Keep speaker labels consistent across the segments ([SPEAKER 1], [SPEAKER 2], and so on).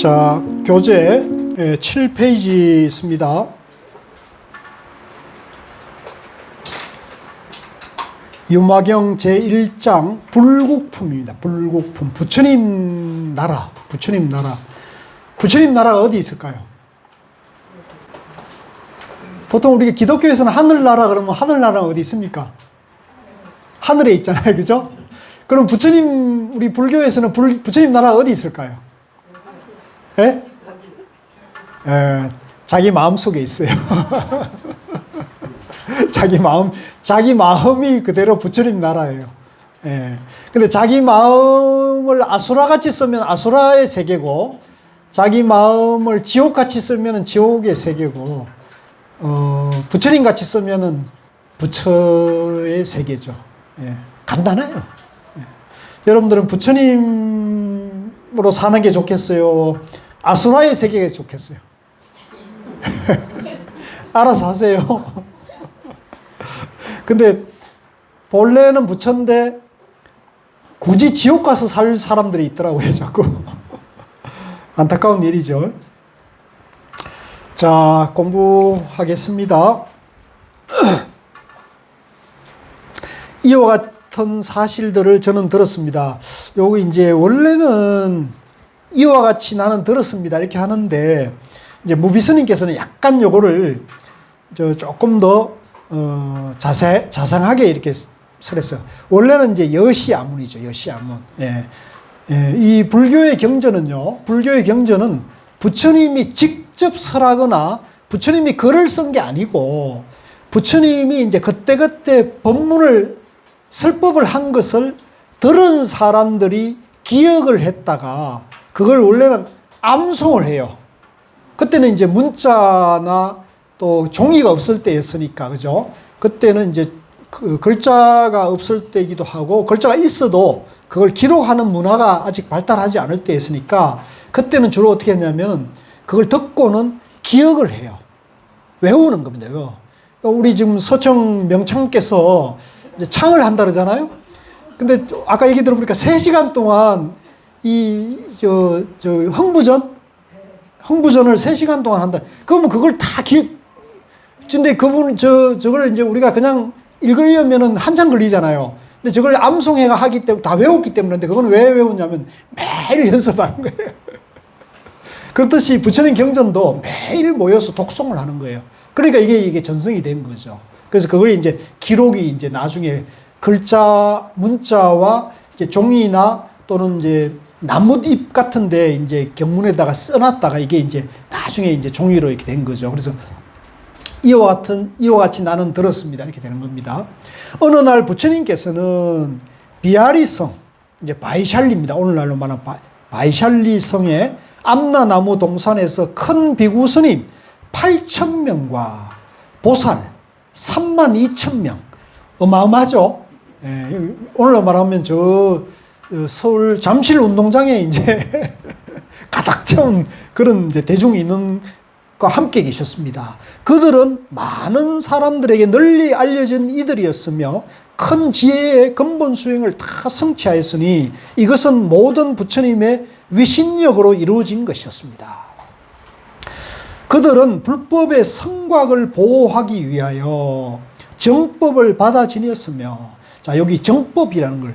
[SPEAKER 1] 자, 교재 7페이지 있습니다. 유마경 제1장 불국품입니다. 불국품. 부처님 나라. 부처님 나라. 부처님 나라가 어디 있을까요? 보통 우리 기독교에서는 하늘나라 그러면 하늘나라가 어디 있습니까? 하늘에 있잖아요. 그죠? 그럼 부처님, 우리 불교에서는 부처님 나라가 어디 있을까요? 예? 자기 마음 속에 있어요. 자기 마음이 그대로 부처님 나라예요. 예. 근데 자기 마음을 아수라같이 쓰면 아수라의 세계고, 자기 마음을 지옥같이 쓰면 지옥의 세계고, 부처님 같이 쓰면은 부처의 세계죠. 예. 간단해요. 예. 여러분들은 부처님으로 사는 게 좋겠어요? 아수라의 세계가 좋겠어요? 알아서 하세요. 근데 본래는 부처인데 굳이 지옥 가서 살 사람들이 있더라고요, 자꾸. 안타까운 일이죠. 자, 공부하겠습니다. 이와 같은 사실들을 저는 들었습니다. 요거 이제 원래는 이와 같이 나는 들었습니다. 이렇게 하는데, 이제 무비스님께서는 약간 요거를 조금 더 자상하게 이렇게 설했어요. 원래는 이제 여시아문이죠. 여시아문. 예. 예. 이 불교의 경전은요, 불교의 경전은 부처님이 직접 설하거나 부처님이 글을 쓴 게 아니고, 부처님이 이제 그때그때 법문을, 설법을 한 것을 들은 사람들이 기억을 했다가, 그걸 원래는 암송을 해요. 그때는 이제 문자나 또 종이가 없을 때였으니까, 그죠? 그때는 이제 그 글자가 없을 때이기도 하고, 글자가 있어도 그걸 기록하는 문화가 아직 발달하지 않을 때였으니까, 그때는 주로 어떻게 했냐면, 그걸 듣고는 기억을 해요. 외우는 겁니다, 외워. 우리 지금 서청 명창께서 이제 창을 한다 그러잖아요? 근데 아까 얘기 들어보니까 3시간 동안 흥부전을 3시간 동안 한다. 그러면 그걸 다 근데 저걸 이제 우리가 그냥 읽으려면은 한참 걸리잖아요. 근데 저걸 암송해가 하기 때문에, 다 외웠기 때문에. 근데 그건 왜 외웠냐면 매일 연습하는 거예요. 그렇듯이 부처님 경전도 매일 모여서 독송을 하는 거예요. 그러니까 이게 전승이 된 거죠. 그래서 그걸 이제 기록이 이제 나중에 문자와 이제 종이나 또는 이제 나뭇잎 같은데 이제 경문에다가 써놨다가 이게 이제 나중에 이제 종이로 이렇게 된 거죠. 그래서 이와 같이 나는 들었습니다. 이렇게 되는 겁니다. 어느 날 부처님께서는 비아리성, 이제 바이샬리입니다. 오늘날로 말하면 바이샬리 성의 암나나무 동산에서 큰 비구 스님 8,000명과 보살 32,000명. 어마어마하죠? 예, 오늘로 말하면 서울 잠실 운동장에 이제 가득 채운 그런 이제 대중 인원과 함께 계셨습니다. 그들은 많은 사람들에게 널리 알려진 이들이었으며 큰 지혜의 근본 수행을 다 성취하였으니 이것은 모든 부처님의 위신력으로 이루어진 것이었습니다. 그들은 불법의 성곽을 보호하기 위하여 정법을 받아 지녔으며, 자, 여기 정법이라는 걸,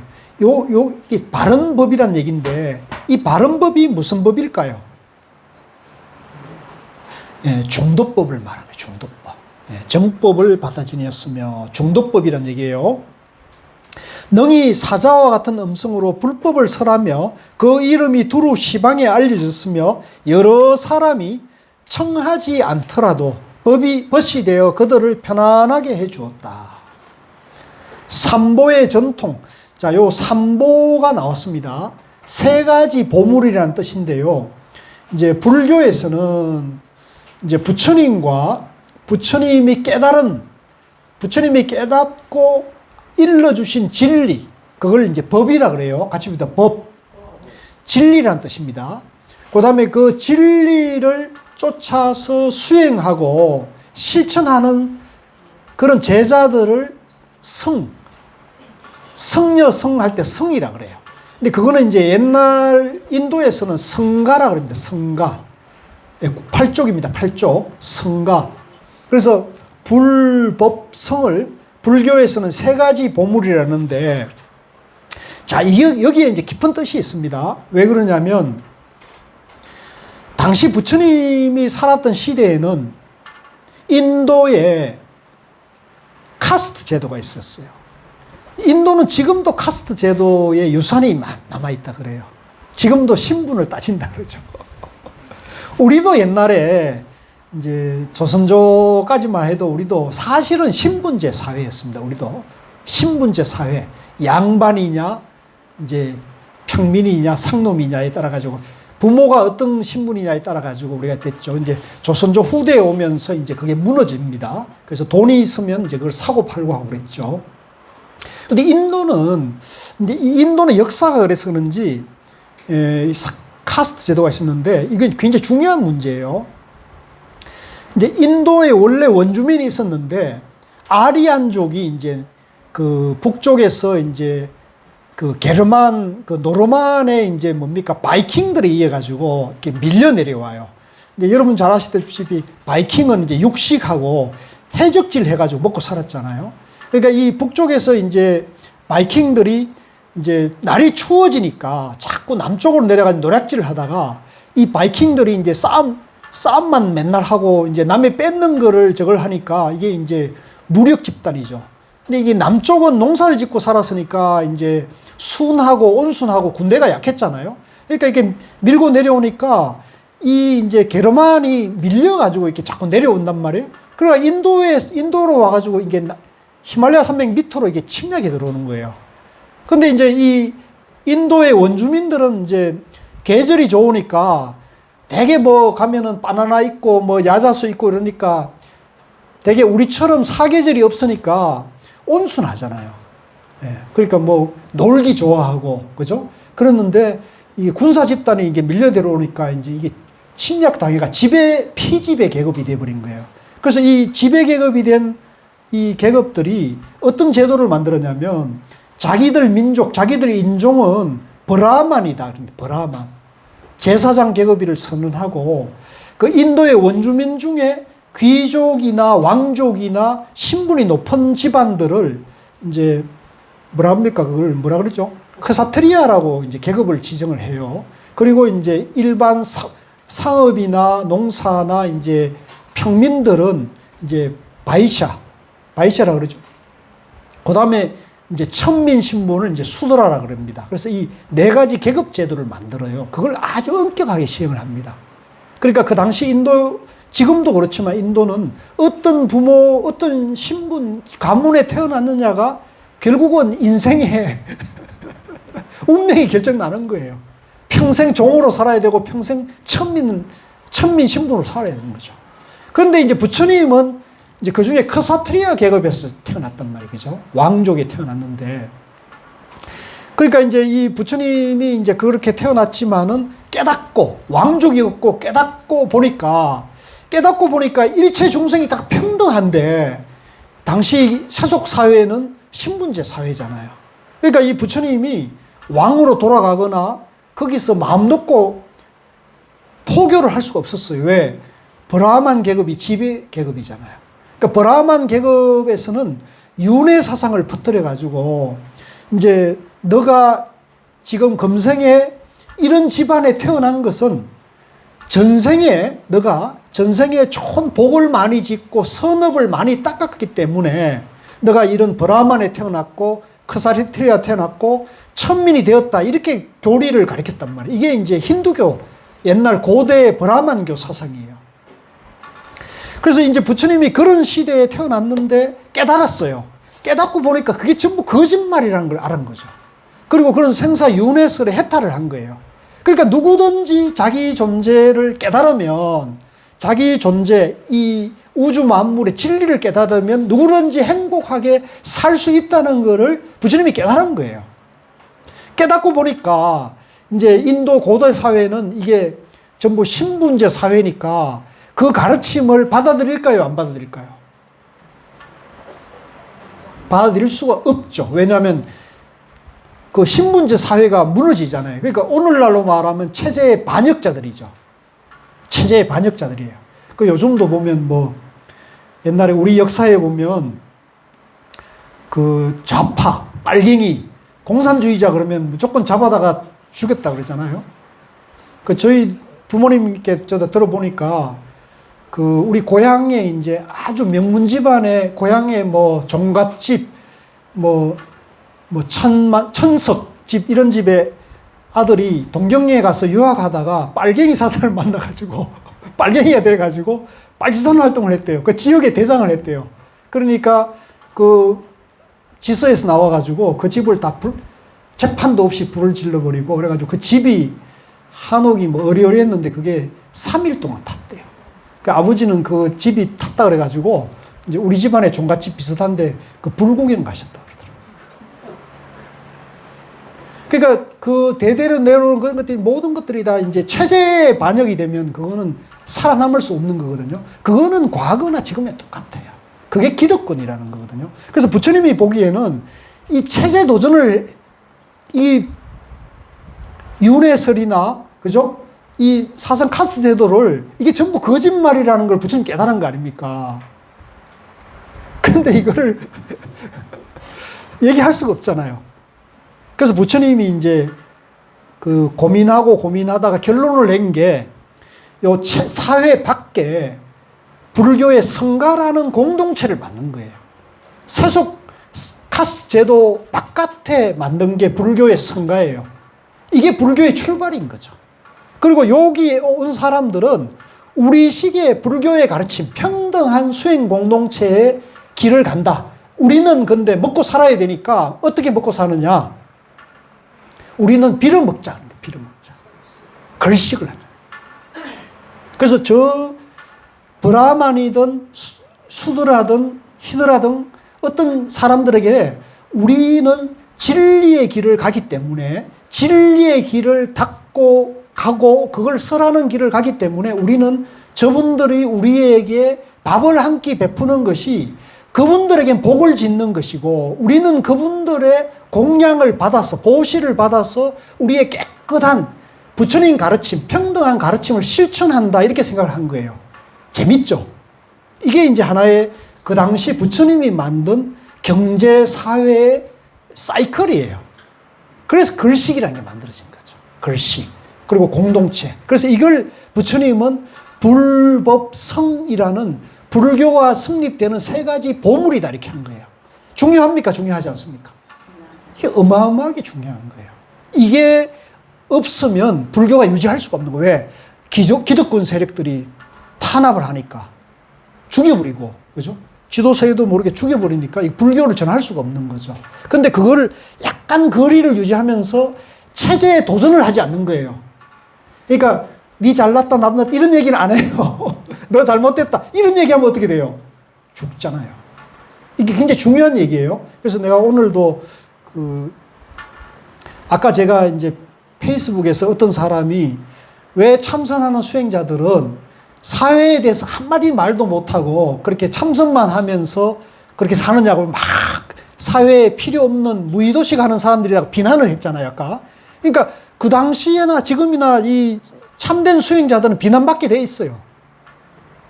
[SPEAKER 1] 이게 바른 법이란 얘기인데, 이 바른 법이 무슨 법일까요? 예, 중도법을 말합니다. 중도법. 예, 정법을 받아 지녔으며, 중도법이란 얘기예요. 능히 사자와 같은 음성으로 불법을 설하며 그 이름이 두루 시방에 알려졌으며 여러 사람이 청하지 않더라도 벗이 되어 그들을 편안하게 해 주었다. 삼보의 전통. 자, 요 삼보가 나왔습니다. 3가지 보물이라는 뜻인데요. 이제 불교에서는 이제 부처님이 깨닫고 일러주신 진리, 그걸 이제 법이라 그래요. 같이 봅니다. 법. 진리라는 뜻입니다. 그 다음에 그 진리를 쫓아서 수행하고 실천하는 그런 제자들을 성녀 할 때 성이라 그래요. 근데 그거는 이제 옛날 인도에서는 성가라 그럽니다. 성가. 팔쪽입니다. 팔쪽. 성가. 그래서 불법성을 불교에서는 세 가지 보물이라는데, 자, 여기에 이제 깊은 뜻이 있습니다. 왜 그러냐면, 당시 부처님이 살았던 시대에는 인도에 카스트 제도가 있었어요. 인도는 지금도 카스트 제도의 유산이 남아있다 그래요. 지금도 신분을 따진다 그러죠. 우리도 옛날에 이제 조선조까지만 해도 우리도 사실은 신분제 사회였습니다. 우리도 신분제 사회. 양반이냐, 이제 평민이냐, 상놈이냐에 따라 가지고 부모가 어떤 신분이냐에 따라 가지고 우리가 됐죠. 이제 조선조 후대에 오면서 이제 그게 무너집니다. 그래서 돈이 있으면 이제 그걸 사고 팔고 하고 그랬죠. 근데 인도는 역사가 그래서 그런지, 카스트 제도가 있었는데, 이건 굉장히 중요한 문제예요. 이제 인도에 원래 원주민이 있었는데, 아리안족이 이제 그 북쪽에서 이제 그 게르만, 그 노르만의 이제 뭡니까, 바이킹들에 의해 가지고 이렇게 밀려 내려와요. 근데 여러분 잘 아시다시피 바이킹은 이제 육식하고 해적질 해가지고 먹고 살았잖아요. 그러니까 이 북쪽에서 이제 바이킹들이 이제 날이 추워지니까 자꾸 남쪽으로 내려가서 노략질을 하다가 이 바이킹들이 이제 싸움만 맨날 하고 이제 남의 뺏는 거를 저걸 하니까 이게 이제 무력 집단이죠. 근데 이게 남쪽은 농사를 짓고 살았으니까 이제 순하고 온순하고 군대가 약했잖아요. 그러니까 이렇게 밀고 내려오니까 이 이제 게르만이 밀려가지고 이렇게 자꾸 내려온단 말이에요. 그러니까 인도로 와가지고 이게 히말라야 산맥 밑으로 이게 침략이 들어오는 거예요. 근데 이제 이 인도의 원주민들은 이제 계절이 좋으니까 되게 뭐 가면은 바나나 있고 뭐 야자수 있고 이러니까 되게 우리처럼 사계절이 없으니까 온순하잖아요. 예. 그러니까 뭐 놀기 좋아하고, 그죠? 그랬는데 이게 군사 집단이 이게 밀려 들어오니까 이제 이게 침략 당해가 피지배 계급이 돼버린 거예요. 그래서 이 지배 계급이 된 이 계급들이 어떤 제도를 만들었냐면, 자기들 민족, 자기들 인종은 브라만이다. 브라만. 제사장 계급을 선언하고, 그 인도의 원주민 중에 귀족이나 왕족이나 신분이 높은 집안들을 이제 그걸 뭐라 그러죠? 크사트리아라고 이제 계급을 지정을 해요. 그리고 이제 일반 상업이나 농사나 이제 평민들은 이제 바이샤라 그러죠. 그 다음에 이제 천민 신분을 이제 수드라라 그럽니다. 그래서 이 네 가지 계급 제도를 만들어요. 그걸 아주 엄격하게 시행을 합니다. 그러니까 그 당시 지금도 그렇지만 인도는 어떤 부모, 어떤 신분, 가문에 태어났느냐가 결국은 인생의 운명이 결정나는 거예요. 평생 종으로 살아야 되고 평생 천민 신분으로 살아야 되는 거죠. 그런데 이제 부처님은 이제 그 중에 크사트리아 계급에서 태어났단 말이죠. 왕족에 태어났는데, 그러니까 이제 이 부처님이 이제 그렇게 태어났지만은 깨닫고, 왕족이었고 깨닫고 보니까 일체 중생이 다 평등한데, 당시 세속 사회는 신분제 사회잖아요. 그러니까 이 부처님이 왕으로 돌아가거나 거기서 마음 놓고 포교를 할 수가 없었어요. 왜? 브라만 계급이 지배 계급이잖아요. 그러니까 브라만 계급에서는 윤회 사상을 퍼뜨려 가지고 이제 너가 지금 금생에 이런 집안에 태어난 것은 너가 전생에 좋은 복을 많이 짓고 선업을 많이 닦았기 때문에 너가 이런 브라만에 태어났고 크사리트리아 태어났고 천민이 되었다, 이렇게 교리를 가르쳤단 말이에요. 이게 이제 힌두교 옛날 고대 브라만교 사상이에요. 그래서 이제 부처님이 그런 시대에 태어났는데 깨달았어요. 깨닫고 보니까 그게 전부 거짓말이라는 걸 알은 거죠. 그리고 그런 생사 윤회설에 해탈을 한 거예요. 그러니까 누구든지 자기 존재를 깨달으면, 자기 존재, 이 우주 만물의 진리를 깨달으면 누구든지 행복하게 살 수 있다는 것을 부처님이 깨달은 거예요. 깨닫고 보니까 이제 인도 고대 사회는 이게 전부 신분제 사회니까 그 가르침을 받아들일까요? 안 받아들일까요? 받아들일 수가 없죠. 왜냐하면 그 신분제 사회가 무너지잖아요. 그러니까 오늘날로 말하면 체제의 반역자들이죠. 체제의 반역자들이에요. 그 요즘도 보면 뭐 옛날에 우리 역사에 보면 그 좌파, 빨갱이, 공산주의자 그러면 무조건 잡아다가 죽였다 그러잖아요. 그 저희 부모님께 저도 들어보니까 그 우리 고향에 이제 아주 명문 집안의 고향에 뭐 종갓집, 뭐 천석집 이런 집에 아들이 동경리에 가서 유학하다가 빨갱이 사상을 만나가지고 빨갱이가 돼가지고 빨치산 활동을 했대요. 그 지역의 대장을 했대요. 그러니까 그 지서에서 나와가지고 그 집을 다 재판도 없이 불을 질러버리고 그래가지고 그 집이 한옥이 뭐 어리어리했는데 그게 3일 동안 탔대요. 그 아버지는 그 집이 탔다 그래가지고 이제 우리 집안의 종갓집 비슷한데 그 불구경 가셨다 그러더라고요. 그러니까 그 대대로 내려오는 그런 것들이 모든 것들이 다 이제 체제에 반영이 되면 그거는 살아남을 수 없는 거거든요. 그거는 과거나 지금에 똑같아요. 그게 기득권이라는 거거든요. 그래서 부처님이 보기에는 이 체제 도전을 이 윤회설이나 그죠? 이 사상 카스트 제도를 이게 전부 거짓말이라는 걸 부처님 깨달은 거 아닙니까? 근데 이거를 얘기할 수가 없잖아요. 그래서 부처님이 이제 그 고민하다가 결론을 낸 게 요 사회 밖에 불교의 성가라는 공동체를 만든 거예요. 세속 카스트 제도 바깥에 만든 게 불교의 성가예요. 이게 불교의 출발인 거죠. 그리고 여기에 온 사람들은 우리 시기의 불교의 가르침, 평등한 수행 공동체의 길을 간다. 우리는 근데 먹고 살아야 되니까 어떻게 먹고 사느냐? 우리는 빌어먹자. 빌어먹자. 걸식을 하자. 그래서 저 브라만이든 수드라든 히드라든 어떤 사람들에게 우리는 진리의 길을 가기 때문에 진리의 길을 닦고 가고 그걸 설하는 길을 가기 때문에 우리는 저분들이 우리에게 밥을 한 끼 베푸는 것이 그분들에겐 복을 짓는 것이고 우리는 그분들의 공양을 받아서 보시를 받아서 우리의 깨끗한 부처님 가르침, 평등한 가르침을 실천한다 이렇게 생각을 한 거예요. 재밌죠? 이게 이제 하나의 그 당시 부처님이 만든 경제 사회의 사이클이에요. 그래서 글식이라는 게 만들어진 거죠. 글식. 그리고 공동체. 그래서 이걸 부처님은 불법성이라는 불교가 성립되는 세 가지 보물이다 이렇게 한 거예요. 중요합니까? 중요하지 않습니까? 이게 어마어마하게 중요한 거예요. 이게 없으면 불교가 유지할 수가 없는 거예요. 왜? 기득권 세력들이 탄압을 하니까 죽여버리고, 그죠? 지도세도 모르게 죽여버리니까 이 불교를 전할 수가 없는 거죠. 근데 그거를 약간 거리를 유지하면서 체제에 도전을 하지 않는 거예요. 그러니까 네 잘났다 나쁘다 이런 얘기는 안 해요. 너 잘못됐다 이런 얘기하면 어떻게 돼요? 죽잖아요. 이게 굉장히 중요한 얘기예요. 그래서 내가 오늘도 아까 제가 이제 페이스북에서 어떤 사람이 왜 참선하는 수행자들은 사회에 대해서 한마디 말도 못하고 그렇게 참선만 하면서 그렇게 사느냐고 막 사회에 필요 없는 무의도식 하는 사람들이라고 비난을 했잖아요, 아까. 그러니까 그 당시에나 지금이나 이 참된 수행자들은 비난받게 돼 있어요.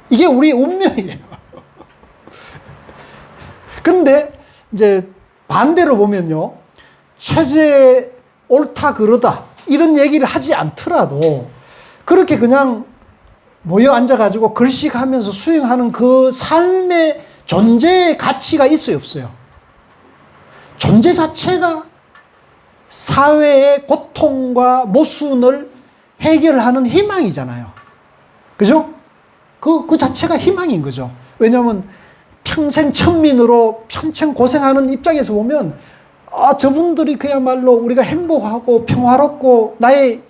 [SPEAKER 1] 이게 우리 운명이에요. 근데 이제 반대로 보면요. 체제 옳다 그러다 이런 얘기를 하지 않더라도 그렇게 그냥 모여 앉아가지고 글식하면서 수행하는 그 삶의 존재의 가치가 있어요, 없어요? 존재 자체가 사회의 고통과 모순을 해결하는 희망이잖아요. 그죠? 그 자체가 희망인 거죠. 왜냐하면 평생 천민으로 평생 고생하는 입장에서 보면 저분들이 그야말로 우리가 행복하고 평화롭고 나의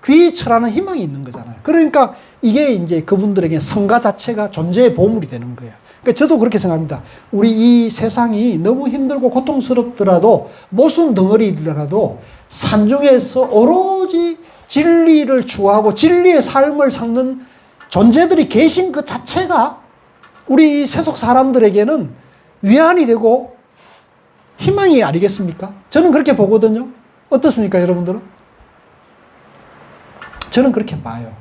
[SPEAKER 1] 귀처라는 희망이 있는 거잖아요. 그러니까 이게 이제 그분들에게 성가 자체가 존재의 보물이 되는 거예요. 그러니까 저도 그렇게 생각합니다. 우리 이 세상이 너무 힘들고 고통스럽더라도 모순 덩어리더라도 산중에서 오로지 진리를 추구하고 진리의 삶을 삭는 존재들이 계신 그 자체가 우리 이 세속 사람들에게는 위안이 되고 희망이 아니겠습니까? 저는 그렇게 보거든요. 어떻습니까, 여러분들은? 저는 그렇게 봐요.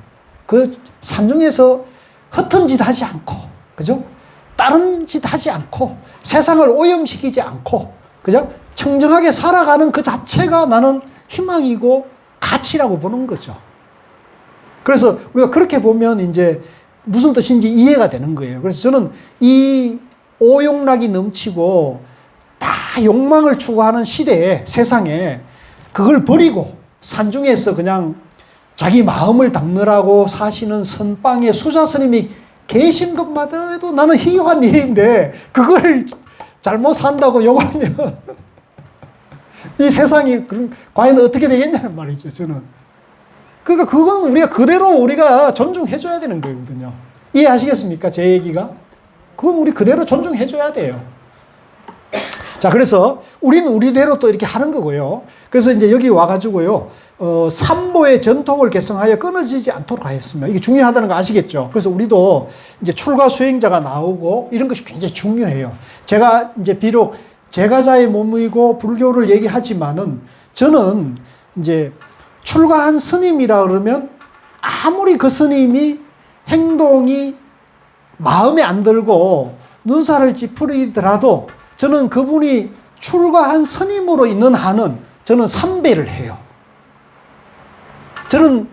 [SPEAKER 1] 그 산중에서 허튼 짓 하지 않고, 그죠? 다른 짓 하지 않고, 세상을 오염시키지 않고, 그죠? 청정하게 살아가는 그 자체가 나는 희망이고 가치라고 보는 거죠. 그래서 우리가 그렇게 보면 이제 무슨 뜻인지 이해가 되는 거예요. 그래서 저는 이 오용락이 넘치고 다 욕망을 추구하는 시대에, 세상에 그걸 버리고 산중에서 그냥 자기 마음을 닦느라고 사시는 선방의 수자 스님이 계신 것마다 해도 나는 희귀한 일인데, 그걸 잘못 산다고 욕하면 이 세상이 과연 어떻게 되겠냐는 말이죠, 저는. 그러니까 그건 우리가 그대로 우리가 존중해줘야 되는 거거든요. 이해하시겠습니까? 제 얘기가? 그건 우리 그대로 존중해줘야 돼요. 자, 그래서 우리는 우리대로 또 이렇게 하는 거고요. 그래서 이제 여기 와가지고요, 삼보의 전통을 개성하여 끊어지지 않도록 하였습니다. 이게 중요하다는 거 아시겠죠? 그래서 우리도 이제 출가 수행자가 나오고 이런 것이 굉장히 중요해요. 제가 이제 비록 제가자의 몸이고 불교를 얘기하지만은 저는 이제 출가한 스님이라 그러면 아무리 그 스님이 행동이 마음에 안 들고 눈살을 찌푸리더라도 저는 그분이 출가한 스님으로 있는 한은 저는 삼배를 해요. 저는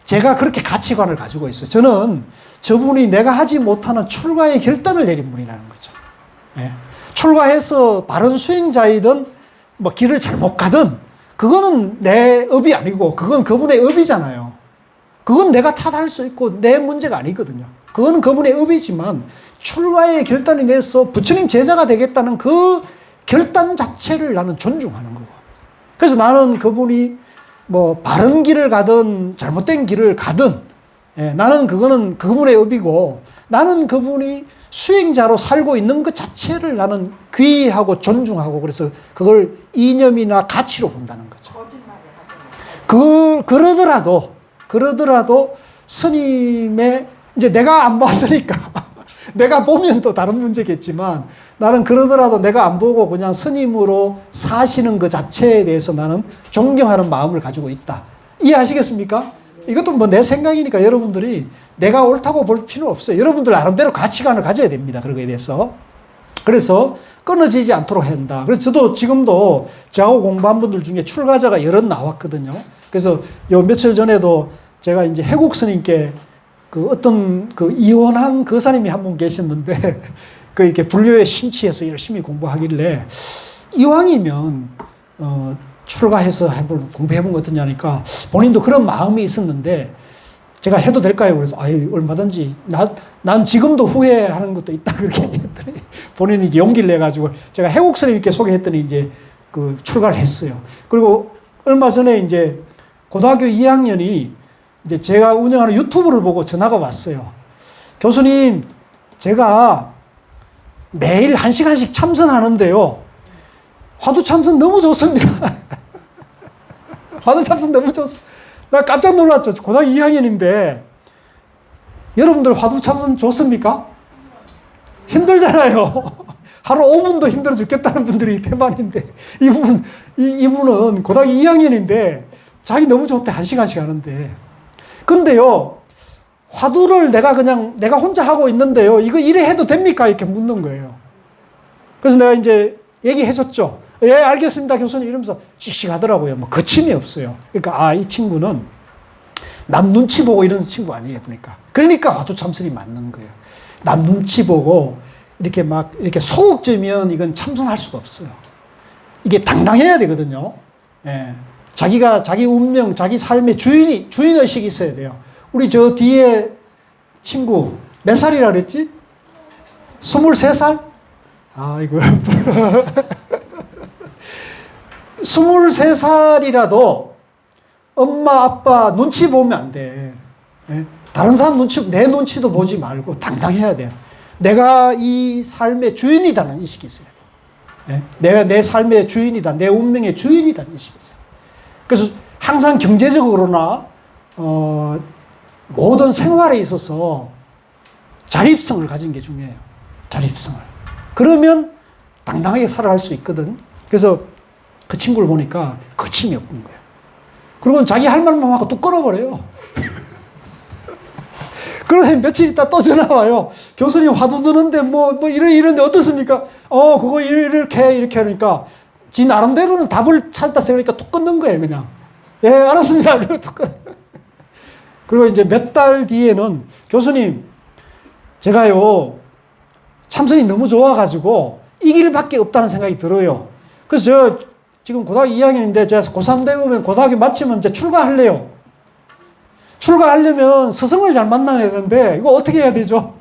[SPEAKER 1] 제가 그렇게 가치관을 가지고 있어요. 저는 저분이 내가 하지 못하는 출가의 결단을 내린 분이라는 거죠. 예. 출가해서 바른 수행자이든 뭐 길을 잘못 가든 그거는 내 업이 아니고 그건 그분의 업이잖아요. 그건 내가 탓할 수 있고 내 문제가 아니거든요. 그거는 그분의 업이지만 출가의 결단이 내서 부처님 제자가 되겠다는 그 결단 자체를 나는 존중하는 거고. 그래서 나는 그분이 뭐 바른 길을 가든 잘못된 길을 가든, 예, 나는 그거는 그분의 업이고 나는 그분이 수행자로 살고 있는 것 자체를 나는 귀하고 존중하고 그래서 그걸 이념이나 가치로 본다는 거죠. 그러더라도 스님의 이제 내가 안 봤으니까 내가 보면 또 다른 문제겠지만 나는 그러더라도 내가 안 보고 그냥 스님으로 사시는 것 자체에 대해서 나는 존경하는 마음을 가지고 있다. 이해하시겠습니까? 이것도 뭐 내 생각이니까 여러분들이 내가 옳다고 볼 필요 없어요. 여러분들 나름대로 가치관을 가져야 됩니다. 그런 거에 대해서. 그래서 끊어지지 않도록 한다. 그래서 저도 지금도 저하고 공부한 분들 중에 출가자가 여럿 나왔거든요. 그래서 요 며칠 전에도 제가 이제 해국 스님께 그 어떤 그 이혼한 거사님이 한 분 계셨는데 그 이렇게 불교에 심취해서 열심히 공부하길래 이왕이면 출가해서 한번 공부해본 것 어떠냐니까 본인도 그런 마음이 있었는데 제가 해도 될까요? 그래서 아유 얼마든지 난 지금도 후회하는 것도 있다 그렇게 얘기했더니 본인이 이제 용기를 내가지고 제가 해국 스님께 소개했더니 이제 그 출가를 했어요. 그리고 얼마 전에 이제 고등학교 2학년이 이제 제가 운영하는 유튜브를 보고 전화가 왔어요. 교수님, 제가 매일 1시간씩 참선하는데요. 화두 참선 너무 좋습니다. 화두 참선 너무 좋습니다. 나 깜짝 놀랐죠. 고등학교 2학년인데. 여러분들 화두 참선 좋습니까? 힘들잖아요. 하루 5분도 힘들어 죽겠다는 분들이 대만인데, 이분은 고등학교 2학년인데, 자기 너무 좋대. 1시간씩 하는데. 근데요, 화두를 내가 혼자 하고 있는데요. 이거 이래 해도 됩니까? 이렇게 묻는 거예요. 그래서 내가 이제 얘기해줬죠. 예, 알겠습니다, 교수님. 이러면서 씩씩 하더라고요. 뭐, 거침이 없어요. 그러니까, 이 친구는 남 눈치 보고 이런 친구 아니에요, 보니까. 그러니까 화두 참선이 맞는 거예요. 남 눈치 보고, 이렇게 소극적이면 이건 참선할 수가 없어요. 이게 당당해야 되거든요. 예. 자기 운명, 자기 삶의 주인의식이 있어야 돼요. 우리 저 뒤에 친구, 몇 살이라 그랬지? 23살? 아이고. 23살이라도 엄마, 아빠 눈치 보면 안 돼. 예? 다른 사람 내 눈치도 보지 말고 당당해야 돼요. 내가 이 삶의 주인이다는 의식이 있어야 돼요. 예? 내가 내 삶의 주인이다. 내 운명의 주인이다는 의식이 있어요. 그래서 항상 경제적으로나, 모든 생활에 있어서 자립성을 가진 게 중요해요. 자립성을. 그러면 당당하게 살아갈 수 있거든. 그래서 그 친구를 보니까 거침이 없는 거예요. 그리고 자기 할 말만 하고 또 끊어버려요. 그러더니 며칠 있다 또 전화 와요. 교수님 화두 드는데 이런데 어떻습니까? 그거 이렇게 하니까 지 나름대로는 답을 찾다 생각하니까 또 끊는 거예요, 그냥. 예, 알았습니다. 그리고 이제 몇 달 뒤에는 교수님, 제가요, 참선이 너무 좋아가지고 이 길밖에 없다는 생각이 들어요. 그래서 저 지금 고등학교 2학년인데 제가 고3 되면 고등학교 마치면 이제 출가할래요. 출가하려면 스승을 잘 만나야 되는데 이거 어떻게 해야 되죠?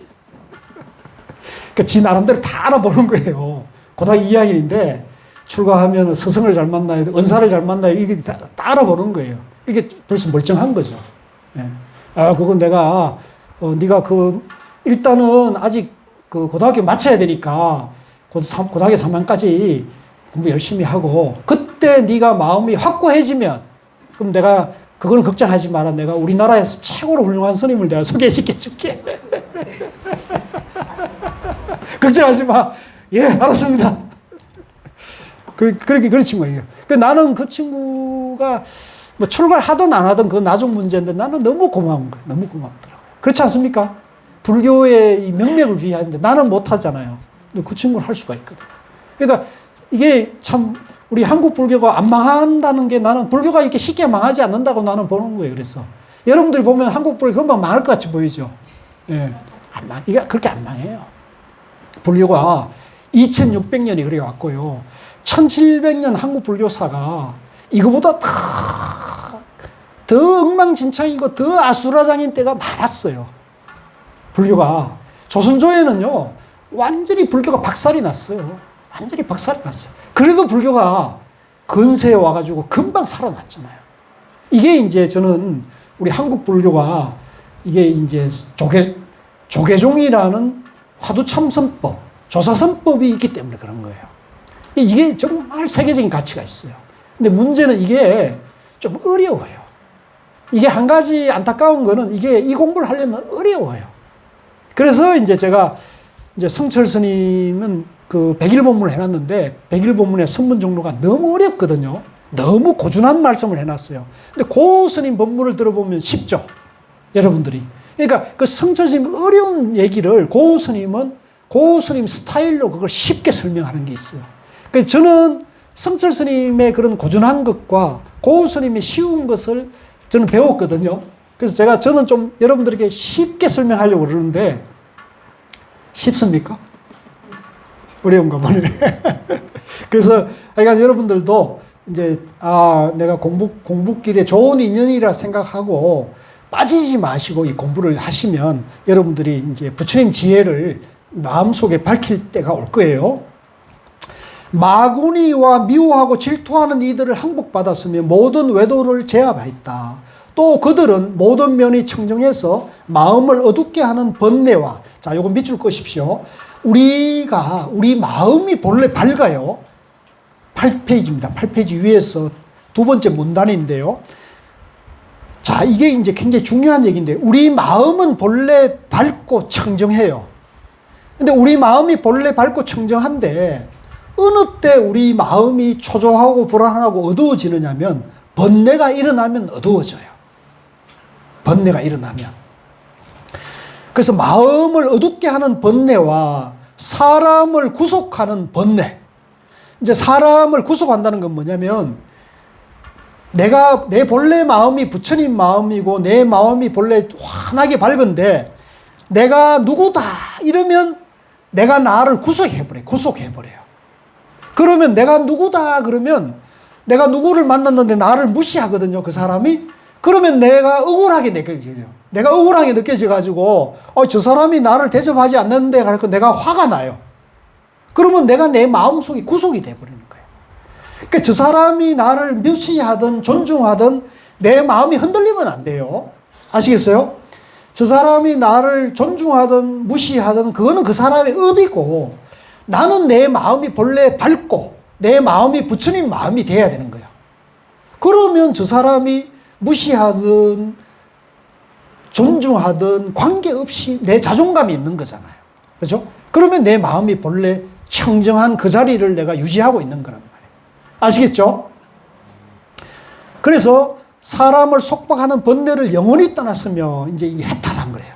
[SPEAKER 1] 그러니까 지 나름대로 다 알아보는 거예요. 고등학교 2학년인데 출가하면 스승을 잘 만나야 돼, 은사를 잘 만나야 돼, 이게 다 알아보는 거예요. 이게 벌써 멀쩡한 거죠. 예. 그건 내가 네가 일단은 아직 고등학교 마쳐야 되니까 고등학교 3학년까지 공부 열심히 하고 그때 네가 마음이 확고해지면 그럼 내가 그거는 걱정하지 마라. 내가 우리나라에서 최고로 훌륭한 스님을 내가 소개시켜 줄게. 걱정하지 마. 예, 알았습니다. 그런 친구예요. 나는 그 친구가 뭐 출가하든 안 하든 그건 나중 문제인데 나는 너무 고마운 거예요. 너무 고맙더라고요. 그렇지 않습니까? 불교의 이 명맥을 주의하는데 나는 못 하잖아요. 근데 그 친구는 할 수가 있거든. 그러니까 이게 참 우리 한국 불교가 안 망한다는 게 나는 불교가 이렇게 쉽게 망하지 않는다고 나는 보는 거예요. 그래서 여러분들이 보면 한국 불교 금방 망할 것 같이 보이죠. 예. 이게 그렇게 안 망해요. 불교가 2600년이 그래 왔고요. 1700년 한국 불교사가 이거보다 더 엉망진창이고 더 아수라장인 때가 많았어요. 불교가. 조선조에는요, 완전히 불교가 박살이 났어요. 완전히 박살이 났어요. 그래도 불교가 근세에 와가지고 금방 살아났잖아요. 이게 이제 저는 우리 한국 불교가 이게 이제 조계종이라는 화두참선법, 조사선법이 있기 때문에 그런 거예요. 이게 정말 세계적인 가치가 있어요. 근데 문제는 이게 좀 어려워요. 이게 한 가지 안타까운 거는 이 공부를 하려면 어려워요. 그래서 이제 제가 이제 성철 스님은 그 백일본문을 해놨는데 백일본문의 선문 종로가 너무 어렵거든요. 너무 고준한 말씀을 해놨어요. 근데 고 스님 본문을 들어보면 쉽죠. 여러분들이. 그러니까 그 성철 스님 어려운 얘기를 고 스님 스타일로 그걸 쉽게 설명하는 게 있어요. 그래서 저는 성철 스님의 그런 고준한 것과 고 스님의 쉬운 것을 저는 배웠거든요. 그래서 저는 좀 여러분들에게 쉽게 설명하려고 그러는데 쉽습니까? 어려운가 보네. 그래서 하여간 여러분들도 이제 내가 공부길에 좋은 인연이라 생각하고 빠지지 마시고 이 공부를 하시면 여러분들이 이제 부처님 지혜를 마음속에 밝힐 때가 올 거예요. 마구니와 미워하고 질투하는 이들을 항복받았으며 모든 외도를 제압하였다. 또 그들은 모든 면이 청정해서 마음을 어둡게 하는 번뇌와, 자, 요거 밑줄 끄십시오. 우리 마음이 본래 밝아요. 8페이지입니다. 8페이지 위에서 두 번째 문단인데요. 자, 이게 이제 굉장히 중요한 얘기인데, 우리 마음은 본래 밝고 청정해요. 근데 우리 마음이 본래 밝고 청정한데, 어느 때 우리 마음이 초조하고 불안하고 어두워지느냐면, 번뇌가 일어나면 어두워져요. 번뇌가 일어나면. 그래서 마음을 어둡게 하는 번뇌와 사람을 구속하는 번뇌. 이제 사람을 구속한다는 건 뭐냐면, 내 본래 마음이 부처님 마음이고 내 마음이 본래 환하게 밝은데 내가 누구다 이러면 내가 나를 구속해버려요. 그러면 내가 누구다 그러면 내가 누구를 만났는데 나를 무시하거든요, 그 사람이. 그러면 내가 억울하게 느껴져요. 내가 억울하게 느껴져가지고 저 사람이 나를 대접하지 않는데 그래서 내가 화가 나요. 그러면 내가 내 마음속에 구속이 돼버리는 거예요. 그러니까 저 사람이 나를 무시하든 존중하든 내 마음이 흔들리면 안 돼요. 아시겠어요? 저 사람이 나를 존중하든 무시하든 그거는 그 사람의 업이고, 나는 내 마음이 본래 밝고 내 마음이 부처님 마음이 돼야 되는 거야. 그러면 저 사람이 무시하든 존중하든 관계없이 내 자존감이 있는 거잖아요. 그렇죠? 그러면 내 마음이 본래 청정한 그 자리를 내가 유지하고 있는 거란 말이에요. 아시겠죠? 그래서 사람을 속박하는 번뇌를 영원히 떠났으며 이제 이게 해탈한 거예요.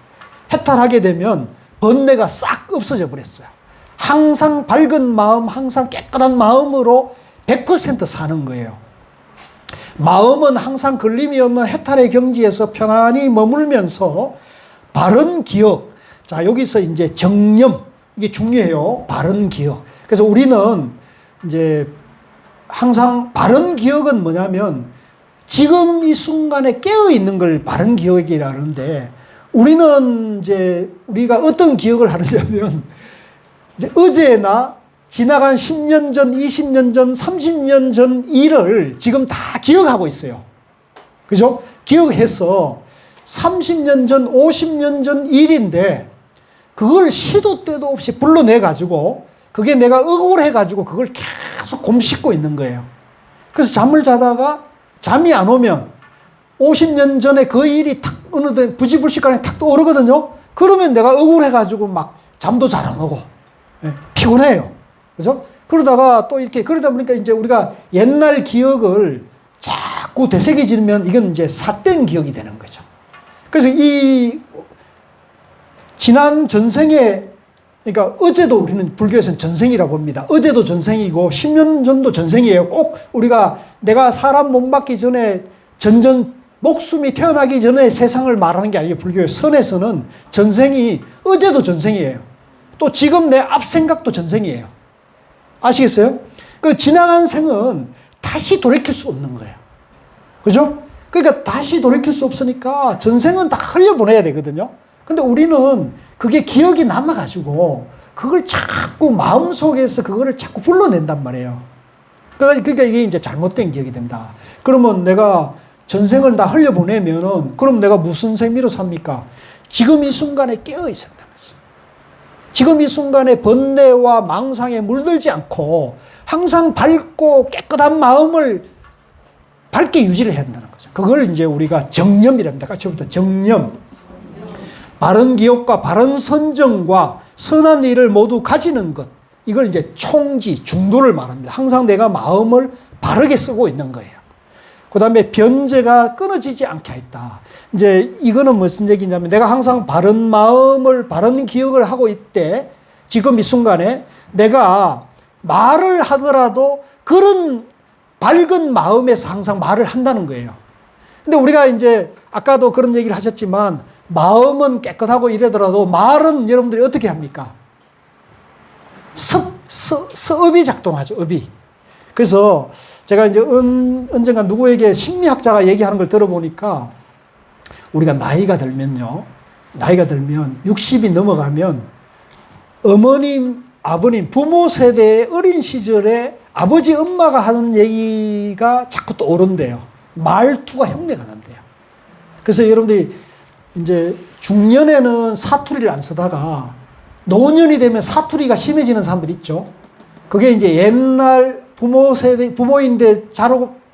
[SPEAKER 1] 해탈하게 되면 번뇌가 싹 없어져 버렸어요. 항상 밝은 마음, 항상 깨끗한 마음으로 100% 사는 거예요. 마음은 항상 걸림이 없는 해탈의 경지에서 편안히 머물면서 바른 기억. 자, 여기서 이제 정념. 이게 중요해요. 바른 기억. 그래서 우리는 이제 항상 바른 기억은 뭐냐면 지금 이 순간에 깨어 있는 걸 바른 기억이라 하는데 우리는 이제 우리가 어떤 기억을 하느냐면 이제 어제나 지나간 10년 전, 20년 전, 30년 전 일을 지금 다 기억하고 있어요. 그죠? 기억해서 30년 전, 50년 전 일인데 그걸 시도 때도 없이 불러내가지고 그게 내가 억울해가지고 그걸 계속 곰씹고 있는 거예요. 그래서 잠을 자다가 잠이 안 오면 50년 전에 그 일이 탁 어느 데 부지불식간에 탁 떠오르거든요. 그러면 내가 억울해가지고 막 잠도 잘 안 오고 피곤해요. 그죠? 그러다가 또 이렇게 그러다 보니까 이제 우리가 옛날 기억을 자꾸 되새겨지면 이건 이제 삿된 기억이 되는 거죠. 그래서 이 지난 전생에 그러니까 어제도 우리는 불교에서는 전생이라고 봅니다. 어제도 전생이고 10년 전도 전생이에요. 꼭 우리가 내가 사람 몸 받기 전에 목숨이 태어나기 전에 세상을 말하는 게 아니에요. 불교의 선에서는 전생이 어제도 전생이에요. 또 지금 내 앞 생각도 전생이에요. 아시겠어요? 그 지나간 생은 다시 돌이킬 수 없는 거예요. 그죠? 그러니까 다시 돌이킬 수 없으니까 전생은 다 흘려보내야 되거든요. 근데 우리는 그게 기억이 남아가지고 그걸 자꾸 마음속에서 그거를 자꾸 불러낸단 말이에요. 그러니까 이게 이제 잘못된 기억이 된다. 그러면 내가 전생을 다 흘려보내면은 그럼 내가 무슨 생미로 삽니까? 지금 이 순간에 깨어 있었다는 거죠. 지금 이 순간에 번뇌와 망상에 물들지 않고 항상 밝고 깨끗한 마음을 밝게 유지를 해야 한다는 거죠. 그걸 이제 우리가 정념이랍니다. 같이부터 정념. 바른 기억과 바른 선정과 선한 일을 모두 가지는 것. 이걸 이제 총지, 중도를 말합니다. 항상 내가 마음을 바르게 쓰고 있는 거예요. 그 다음에 변제가 끊어지지 않게 했다. 이제 이거는 무슨 얘기냐면 내가 항상 바른 마음을, 바른 기억을 하고 있대. 지금 이 순간에 내가 말을 하더라도 그런 밝은 마음에서 항상 말을 한다는 거예요. 근데 우리가 이제 아까도 그런 얘기를 하셨지만 마음은 깨끗하고 이러더라도 말은 여러분들이 어떻게 합니까? 업이 작동하죠, 업이. 그래서 제가 이제 언젠가 누구에게 심리학자가 얘기하는 걸 들어보니까 우리가 나이가 들면 60이 넘어가면 어머님, 아버님, 부모 세대의 어린 시절에 아버지, 엄마가 하는 얘기가 자꾸 떠오른대요. 말투가 흉내가 난대요. 그래서 여러분들이 이제 중년에는 사투리를 안 쓰다가 노년이 되면 사투리가 심해지는 사람들 있죠. 그게 이제 옛날 부모 세대, 부모인데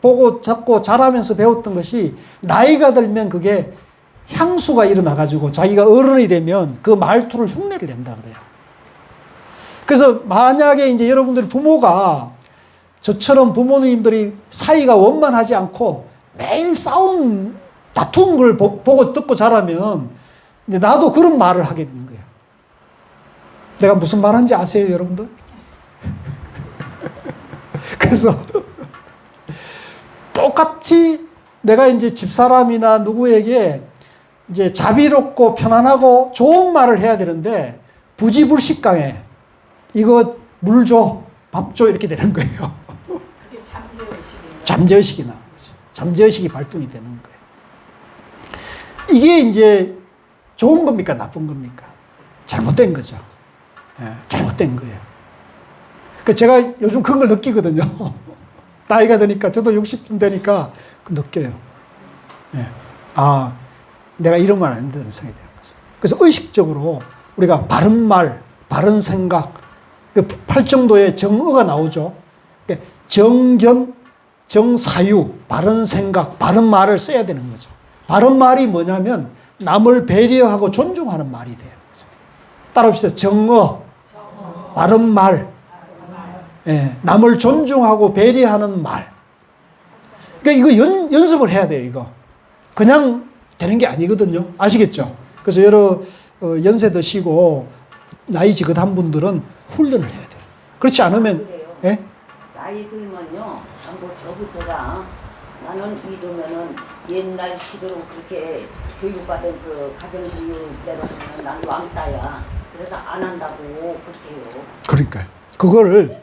[SPEAKER 1] 보고 잡고 자라면서 배웠던 것이 나이가 들면 그게 향수가 일어나가지고 자기가 어른이 되면 그 말투를 흉내를 낸다 그래요. 그래서 만약에 이제 여러분들이 부모가 저처럼 부모님들이 사이가 원만하지 않고 매일 다툰 걸 보고 듣고 자라면 이제 나도 그런 말을 하게 되는 거예요. 내가 무슨 말 하는지 아세요, 여러분들? 그래서 똑같이 내가 이제 집사람이나 누구에게 이제 자비롭고 편안하고 좋은 말을 해야 되는데 부지불식강에 이거 물 줘, 밥 줘 이렇게 되는 거예요.
[SPEAKER 2] 그게 잠재의식이에요.
[SPEAKER 1] 잠재의식이 나오는 거죠. 잠재의식이 발동이 되는 거예요. 이게 이제 좋은 겁니까? 나쁜 겁니까? 잘못된 거죠. 예, 잘못된 거예요. 그 제가 요즘 그런 걸 느끼거든요. 나이가 드니까, 저도 60쯤 되니까 느껴요. 예. 아, 내가 이러면 안 된다는 생각이 드는 거죠. 그래서 의식적으로 우리가 바른 말, 바른 생각, 그 팔정도의 정어가 나오죠. 정견, 정사유, 바른 생각, 바른 말을 써야 되는 거죠. 바른 말이 뭐냐면 남을 배려하고 존중하는 말이 돼요. 따라합시다. 정어, 바른 말, 예, 남을 존중하고 배려하는 말. 그러니까 이거 연습을 해야 돼요, 이거. 그냥 되는 게 아니거든요. 아시겠죠? 그래서 여러 연세 드시고 나이 지긋한 분들은 훈련을 해야 돼요. 그렇지 않으면,
[SPEAKER 3] 그래요.
[SPEAKER 1] 예?
[SPEAKER 3] 나이 들면요, 참고 저부터가 나는 이러면은 옛날 식으로 그렇게 교육받은 그 가정교육대로는 난 왕따야. 그래서 안 한다고 그렇게 해요.
[SPEAKER 1] 그러니까요. 그거를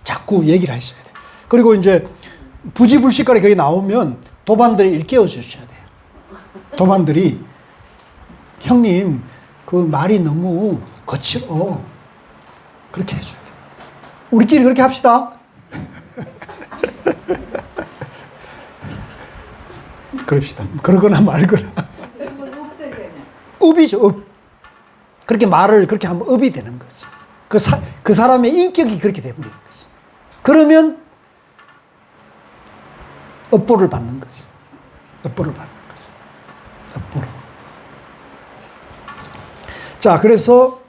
[SPEAKER 1] 자꾸 얘기를 하셔야 돼요. 그리고 이제 부지불식간에 거기 나오면 도반들이 일깨워 주셔야 돼요. 도반들이 형님 그 말이 너무 거칠어. 그렇게 해줘야 돼요. 우리끼리 그렇게 합시다. 그럽시다. 그러거나 말거나.
[SPEAKER 2] 그걸 없애야 되네.
[SPEAKER 1] 업이죠, 업. 그렇게 말을 그렇게 하면 업이 되는 거죠. 그 사람의 인격이 그렇게 돼버리는 거죠. 그러면 업보를 받는 거죠. 업보를 받는 거죠. 업보를. 자, 그래서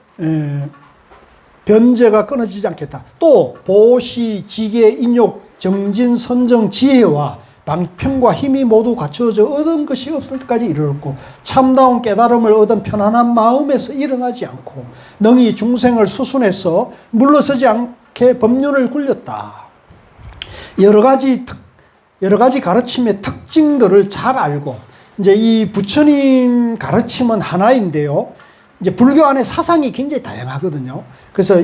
[SPEAKER 1] 변제가 끊어지지 않겠다. 또 보시, 지계, 인욕, 정진, 선정, 지혜와 방편과 힘이 모두 갖추어져 얻은 것이 없을 때까지 이르렀고 참다운 깨달음을 얻은 편안한 마음에서 일어나지 않고 능히 중생을 수순해서 물러서지 않게 법륜을 굴렸다. 여러 가지 가르침의 특징들을 잘 알고 이제 이 부처님 가르침은 하나인데요. 이제 불교 안에 사상이 굉장히 다양하거든요. 그래서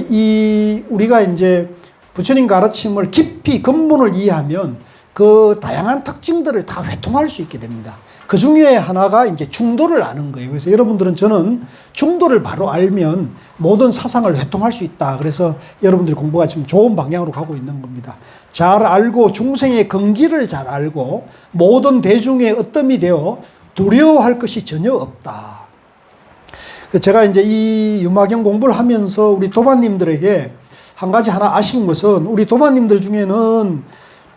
[SPEAKER 1] 우리가 이제 부처님 가르침을 깊이 근본을 이해하면 그 다양한 특징들을 다 회통할 수 있게 됩니다. 그 중에 하나가 이제 중도를 아는 거예요. 그래서 여러분들은 저는 중도를 바로 알면 모든 사상을 회통할 수 있다. 그래서 여러분들이 공부가 지금 좋은 방향으로 가고 있는 겁니다. 잘 알고 중생의 근기를 잘 알고 모든 대중의 어뜸이 되어 두려워할 것이 전혀 없다. 제가 이제 이 유마경 공부를 하면서 우리 도반님들에게 한 가지 하나 아쉬운 것은 우리 도반님들 중에는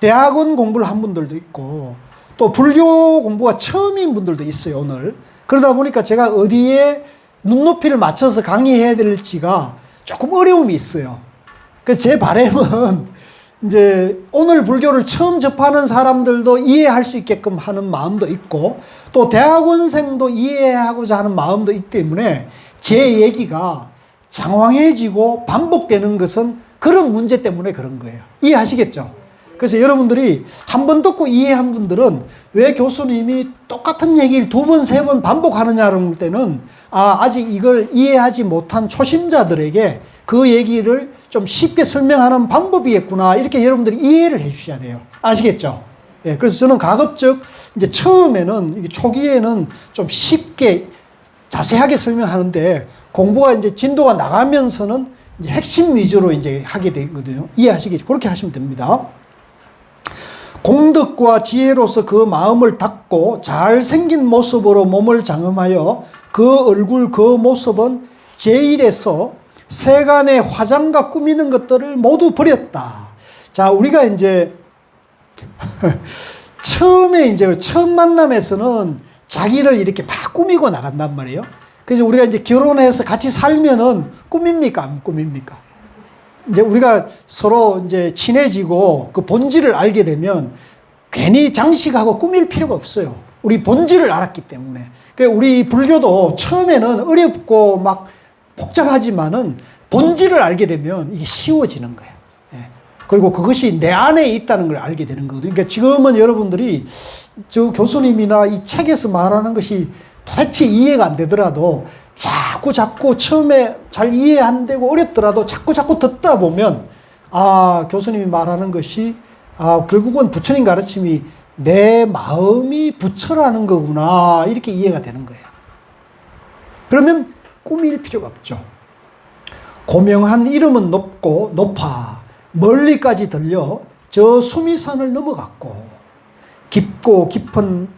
[SPEAKER 1] 대학원 공부를 한 분들도 있고 또 불교 공부가 처음인 분들도 있어요, 오늘. 그러다 보니까 제가 어디에 눈높이를 맞춰서 강의해야 될지가 조금 어려움이 있어요. 그래서 제 바람은 이제 오늘 불교를 처음 접하는 사람들도 이해할 수 있게끔 하는 마음도 있고 또 대학원생도 이해하고자 하는 마음도 있기 때문에 제 얘기가 장황해지고 반복되는 것은 그런 문제 때문에 그런 거예요. 이해하시겠죠? 그래서 여러분들이 한 번 듣고 이해한 분들은 왜 교수님이 똑같은 얘기를 2번, 3번 반복하느냐는 때는 아직 이걸 이해하지 못한 초심자들에게 그 얘기를 좀 쉽게 설명하는 방법이겠구나. 이렇게 여러분들이 이해를 해 주셔야 돼요. 아시겠죠? 예, 그래서 저는 가급적 이제 처음에는, 초기에는 좀 쉽게 자세하게 설명하는데 공부가 이제 진도가 나가면서는 이제 핵심 위주로 이제 하게 되거든요. 이해하시겠죠? 그렇게 하시면 됩니다. 공덕과 지혜로서 그 마음을 닫고 잘생긴 모습으로 몸을 장엄하여 그 얼굴 그 모습은 제일에서 세간의 화장과 꾸미는 것들을 모두 버렸다. 자, 우리가 이제 처음에 이제 처음 만남에서는 자기를 이렇게 막 꾸미고 나간단 말이에요. 그래서 우리가 이제 결혼해서 같이 살면은 꾸밉니까? 안 꾸밉니까? 이제 우리가 서로 이제 친해지고 그 본질을 알게 되면 괜히 장식하고 꾸밀 필요가 없어요. 우리 본질을 알았기 때문에. 그러니까 우리 불교도 처음에는 어렵고 막 복잡하지만은 본질을 알게 되면 이게 쉬워지는 거예요. 예. 그리고 그것이 내 안에 있다는 걸 알게 되는 거거든요. 그러니까 지금은 여러분들이 저 교수님이나 이 책에서 말하는 것이 도대체 이해가 안 되더라도 자꾸 처음에 잘 이해 안 되고 어렵더라도 자꾸 듣다 보면 교수님이 말하는 것이 결국은 부처님 가르침이 내 마음이 부처라는 거구나 이렇게 이해가 되는 거예요. 그러면 꾸밀 필요가 없죠. 고명한 이름은 높아 멀리까지 들려 저 수미산을 넘어갔고 깊고 깊은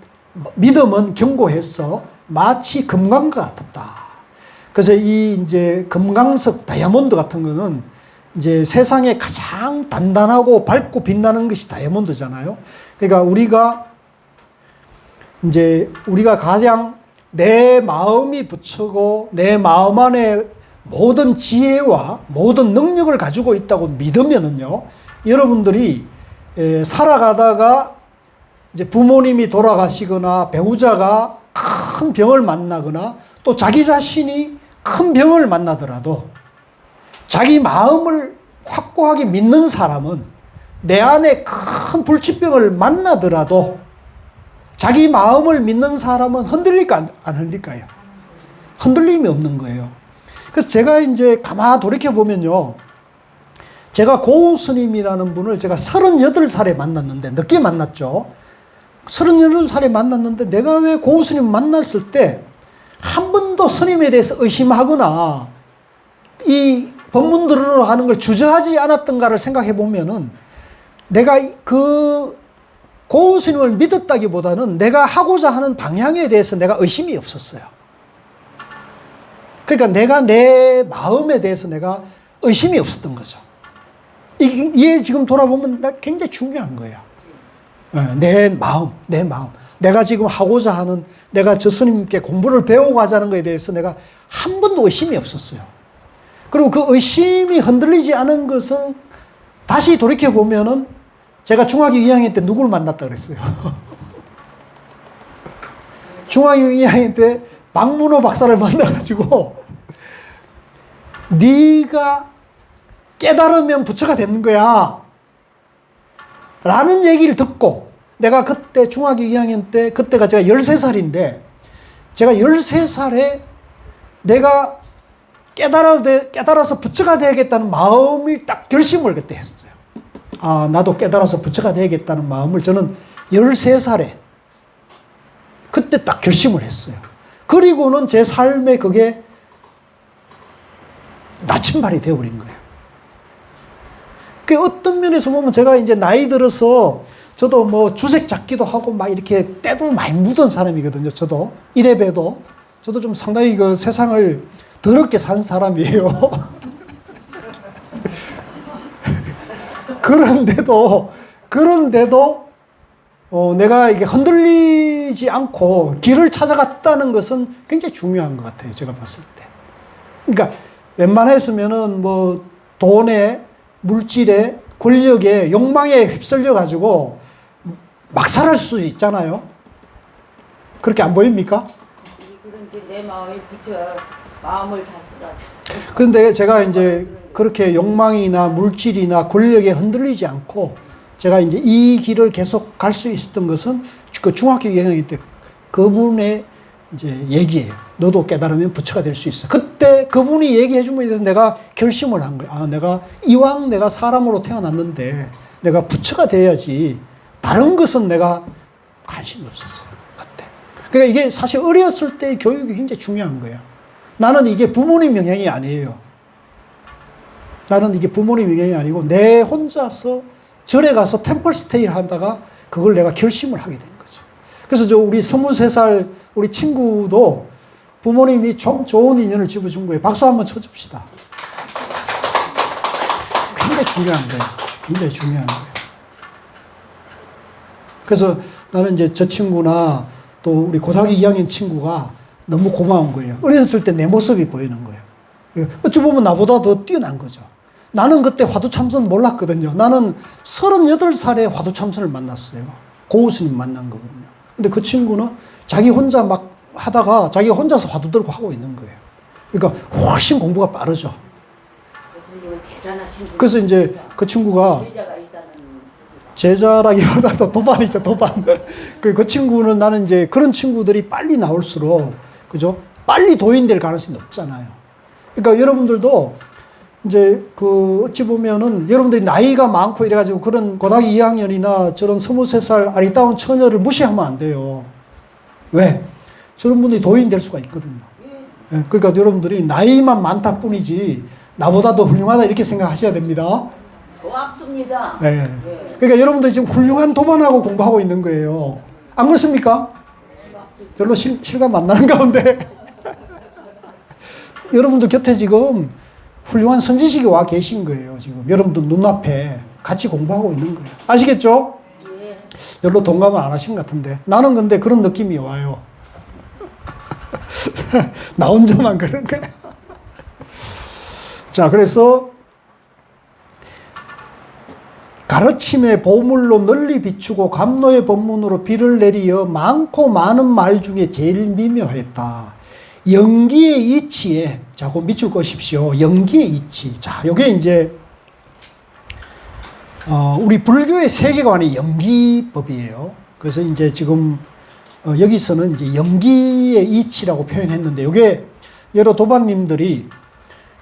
[SPEAKER 1] 믿음은 견고해서 마치 금강과 같았다. 그래서 이 이제 금강석 다이아몬드 같은 거는 이제 세상에 가장 단단하고 밝고 빛나는 것이 다이아몬드잖아요. 그러니까 우리가 가장 내 마음이 부처고 내 마음 안에 모든 지혜와 모든 능력을 가지고 있다고 믿으면은요, 여러분들이 살아가다가 이제 부모님이 돌아가시거나 배우자가 큰 병을 만나거나 또 자기 자신이 큰 병을 만나더라도 자기 마음을 확고하게 믿는 사람은 내 안에 큰 불치병을 만나더라도 자기 마음을 믿는 사람은 흔들릴까 안 흔들릴까요? 흔들림이 없는 거예요. 그래서 제가 이제 가만 돌이켜보면요, 제가 고우 스님이라는 분을 제가 38살에 만났는데, 늦게 만났죠. 38살에 만났는데 내가 왜 고우 스님 만났을 때 한 번도 스님에 대해서 의심하거나 이 법문들으로 하는 걸 주저하지 않았던가를 생각해 보면은 내가 그 고우 스님을 믿었다기보다는 내가 하고자 하는 방향에 대해서 내가 의심이 없었어요. 그러니까 내가 내 마음에 대해서 내가 의심이 없었던 거죠. 이게 지금 돌아보면 굉장히 중요한 거예요. 내 마음. 내가 지금 하고자 하는, 내가 저 스님께 공부를 배우고 가자는 것에 대해서 내가 한 번도 의심이 없었어요. 그리고 그 의심이 흔들리지 않은 것은 다시 돌이켜보면은 제가 중학교 2학년 때 누구를 만났다 그랬어요. 중학교 2학년 때 박문호 박사를 만나가지고 네가 깨달으면 부처가 되는 거야 라는 얘기를 듣고, 내가 그때 중학교 2학년 때, 그때가 제가 13살인데 제가 13살에 내가 깨달아서 부처가 되야겠다는 마음을 딱 결심을 그때 했어요. 아, 나도 깨달아서 부처가 되야겠다는 마음을 저는 13살에 그때 딱 결심을 했어요. 그리고는 제 삶에 그게 나침반이 되어버린 거예요. 그 어떤 면에서 보면 제가 이제 나이 들어서 저도 뭐 주색 잡기도 하고 막 이렇게 때도 많이 묻은 사람이거든요. 저도 이래봬도 저도 좀 상당히 그 세상을 더럽게 산 사람이에요. 그런데도 내가 이게 흔들리지 않고 길을 찾아갔다는 것은 굉장히 중요한 것 같아요. 제가 봤을 때. 그러니까 웬만했으면은 뭐 돈에, 물질에, 권력에, 욕망에 휩쓸려 가지고 막 살할 수 있잖아요. 그렇게 안 보입니까?
[SPEAKER 3] 그런데 내 마음이 부처 마음을 다스려줘.
[SPEAKER 1] 그런데 제가 이제 그렇게 욕망이나 물질이나 권력에 흔들리지 않고 제가 이제 이 길을 계속 갈 수 있었던 것은 그 중학교 2학년 때 그분의 이제 얘기예요. 너도 깨달으면 부처가 될 수 있어. 그때 그분이 얘기해 준 거에 대해서 내가 결심을 한 거예요. 아, 내가 이왕 내가 사람으로 태어났는데 내가 부처가 돼야지. 다른 것은 내가 관심이 없었어요. 그때. 그러니까 이게 사실 어렸을 때 교육이 굉장히 중요한 거예요. 나는 이게 부모님 영향이 아니에요. 나는 이게 부모님 영향이 아니고 내 혼자서 절에 가서 템플 스테이를 하다가 그걸 내가 결심을 하게 된 거죠. 그래서 저 우리 23살 우리 친구도 부모님이 좀 좋은 인연을 집어준 거예요. 박수 한번 쳐줍시다. 굉장히 중요한 거예요. 굉장히 중요한 거예요. 그래서 나는 이제 저 친구나 또 우리 고등학교 2학년 친구가 너무 고마운 거예요. 어렸을 때 내 모습이 보이는 거예요. 어찌 보면 나보다 더 뛰어난 거죠. 나는 그때 화두참선 몰랐거든요. 나는 38살에 화두참선을 만났어요. 고우스님 만난 거거든요. 근데 그 친구는 자기 혼자 막 하다가 자기가 혼자서 화두 들고 하고 있는 거예요. 그러니까 훨씬 공부가 빠르죠. 그래서 이제 그 친구가 제자라기보다도 도반이죠, 도반. 그 친구는 나는 이제 그런 친구들이 빨리 나올수록, 그죠? 빨리 도인될 가능성이 높잖아요. 그러니까 여러분들도 이제 그 어찌 보면은 여러분들이 나이가 많고 이래가지고 그런 고등학교 2학년이나 저런 23살 아리따운 처녀를 무시하면 안 돼요. 왜? 저런 분들이 도인 될 수가 있거든요. 그러니까 여러분들이 나이만 많다 뿐이지 나보다 더 훌륭하다 이렇게 생각하셔야 됩니다.
[SPEAKER 3] 고맙습니다.
[SPEAKER 1] 네. 그러니까 여러분들이 지금 훌륭한 도반하고 공부하고 있는 거예요. 안 그렇습니까? 별로 실감 안 나는 가운데 여러분들 곁에 지금 훌륭한 선지식이 와 계신 거예요. 지금 여러분들 눈앞에 같이 공부하고 있는 거예요. 아시겠죠?
[SPEAKER 3] 예.
[SPEAKER 1] 별로 동감을 안 하신 것 같은데 나는 근데 그런 느낌이 와요. 나 혼자만 그런 거야. 자, 그래서 가르침의 보물로 널리 비추고 감로의 법문으로 비를 내리어 많고 많은 말 중에 제일 미묘했다. 영기의 이치에, 자, 그 밑줄 거십시오. 영기의 이치. 자, 요게 이제, 우리 불교의 세계관이 영기법이에요. 그래서 이제 지금, 여기서는 이제 영기의 이치라고 표현했는데, 요게 여러 도반님들이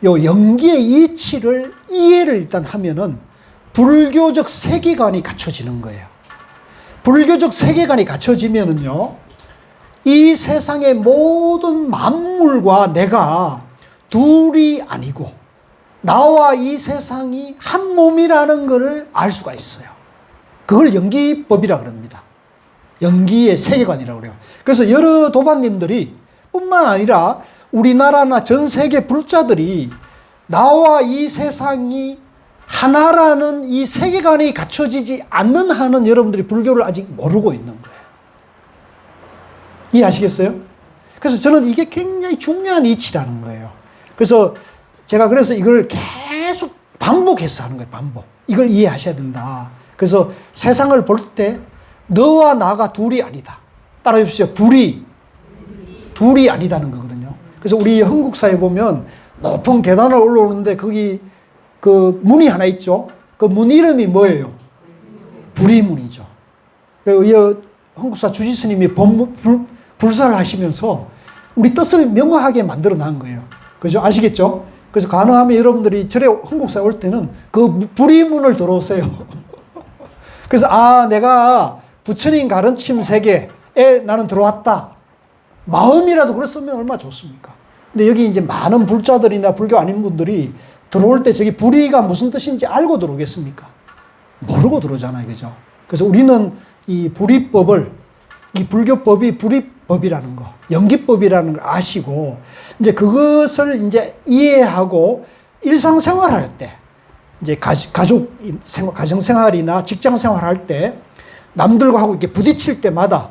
[SPEAKER 1] 요 영기의 이치를 이해를 일단 하면은 불교적 세계관이 갖춰지는 거예요. 불교적 세계관이 갖춰지면은요, 이 세상의 모든 만물과 내가 둘이 아니고 나와 이 세상이 한 몸이라는 것을 알 수가 있어요. 그걸 영기법이라 그럽니다. 영기의 세계관이라고 그래요. 그래서 여러 도반님들이 뿐만 아니라 우리나라나 전 세계 불자들이 나와 이 세상이 하나라는 이 세계관이 갖춰지지 않는 한은 여러분들이 불교를 아직 모르고 있는 거예요. 이해하시겠어요? 그래서 저는 이게 굉장히 중요한 이치라는 거예요. 그래서 제가 그래서 이걸 계속 반복해서 하는 거예요. 반복. 이걸 이해하셔야 된다. 그래서 세상을 볼 때 너와 나가 둘이 아니다. 따라해 주십시오. 둘이 아니다는 거거든요. 그래서 우리 한국사에 보면 높은 계단을 올라오는데 거기 그 문이 하나 있죠. 그 문 이름이 뭐예요? 불이문이죠. 한국사 주지스님이 불사를 하시면서 우리 뜻을 명확하게 만들어 놓은 거예요. 그죠? 아시겠죠? 그래서 가능하면 여러분들이 절에 한국사에 올 때는 그 불이문을 들어오세요. 그래서 내가 부처님 가르침 세계에 나는 들어왔다. 마음이라도 그랬으면 얼마나 좋습니까? 근데 여기 이제 많은 불자들이나 불교 아닌 분들이 들어올 때 저기 불이가 무슨 뜻인지 알고 들어오겠습니까? 모르고 들어오잖아요. 그죠? 그래서 우리는 이 불이법을, 이 불교법이 불이법이라는 거, 영기법이라는 걸 아시고, 이제 그것을 이제 이해하고 일상생활 할 때, 이제 가정생활이나 직장생활 할 때, 남들과 하고 이렇게 부딪힐 때마다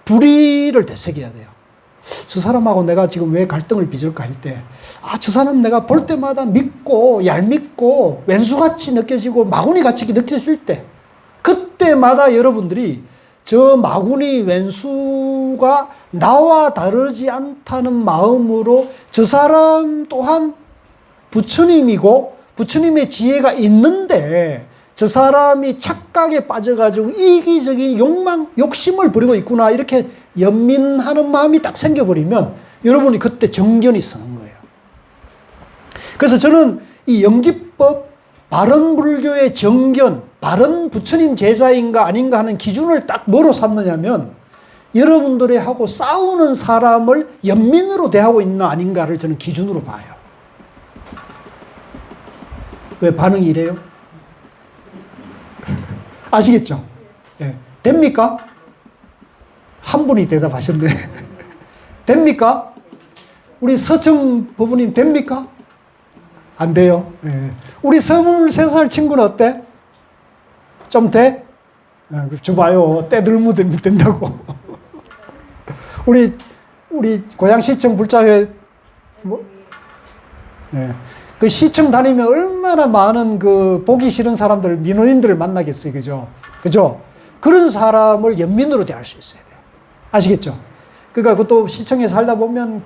[SPEAKER 1] 불의를 되새겨야 돼요. 저 사람하고 내가 지금 왜 갈등을 빚을까 할 때, 저 사람 내가 볼 때마다 믿고, 얄밉고, 왼수같이 느껴지고, 마구니같이 느껴질 때, 그때마다 여러분들이 저 마구니 왼수가 나와 다르지 않다는 마음으로 저 사람 또한 부처님이고, 부처님의 지혜가 있는데, 저 사람이 착각에 빠져가지고 이기적인 욕망, 욕심을 부리고 있구나. 이렇게 연민하는 마음이 딱 생겨버리면 여러분이 그때 정견이 서는 거예요. 그래서 저는 이 영기법, 바른 불교의 정견, 바른 부처님 제자인가 아닌가 하는 기준을 딱 뭐로 삼느냐면 여러분들이 하고 싸우는 사람을 연민으로 대하고 있나 아닌가를 저는 기준으로 봐요. 왜 반응이 이래요? 아시겠죠? 예. 됩니까? 한 분이 대답하셨네. 됩니까? 우리 서청 부부님 됩니까? 안 돼요. 예. 우리 23살 친구는 어때? 좀 돼? 줘봐요. 때들무 된다고. 우리 고양시청 불자회, 예. 그 시청 다니면 얼마나 많은 그 보기 싫은 사람들, 민원인들을 만나겠어요. 그죠? 그죠? 그런 사람을 연민으로 대할 수 있어야 돼요. 아시겠죠? 그러니까 그것도 시청에 살다 보면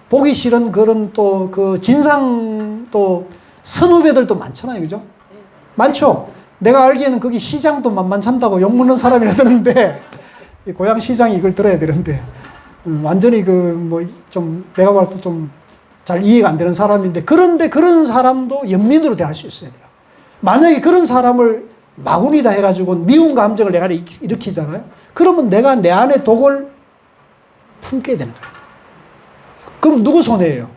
[SPEAKER 1] 보기 싫은 그런 또 그 진상 또 선후배들도 많잖아요. 그죠? 많죠? 내가 알기에는 거기 시장도 만만찮다고 욕먹는 사람이라 드는데, 고향 시장이 이걸 들어야 되는데, 완전히 내가 봤을 때 좀 잘 이해가 안 되는 사람인데, 그런데 그런 사람도 연민으로 대할 수 있어야 돼요. 만약에 그런 사람을 마구니다 해가지고 미운 감정을 내가 일으키잖아요. 그러면 내가 내 안에 독을 품게 되는 거예요. 그럼 누구 손해예요?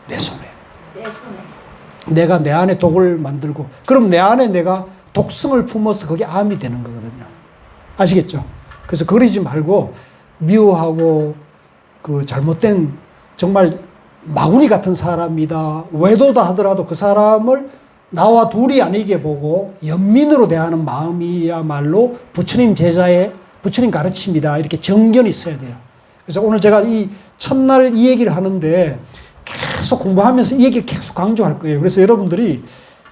[SPEAKER 1] 내 손해. 내가 내 안에 독을 만들고, 그럼 내 안에 내가 독성을 품어서 그게 암이 되는 거거든요. 아시겠죠? 그래서 그러지 말고 미워하고 그 잘못된 정말 마구니 같은 사람이다, 외도다 하더라도 그 사람을 나와 둘이 아니게 보고 연민으로 대하는 마음이야말로 부처님 제자의 부처님 가르침이다. 이렇게 정견이 있어야 돼요. 그래서 오늘 제가 이 첫날 이 얘기를 하는데 계속 공부하면서 이 얘기를 계속 강조할 거예요. 그래서 여러분들이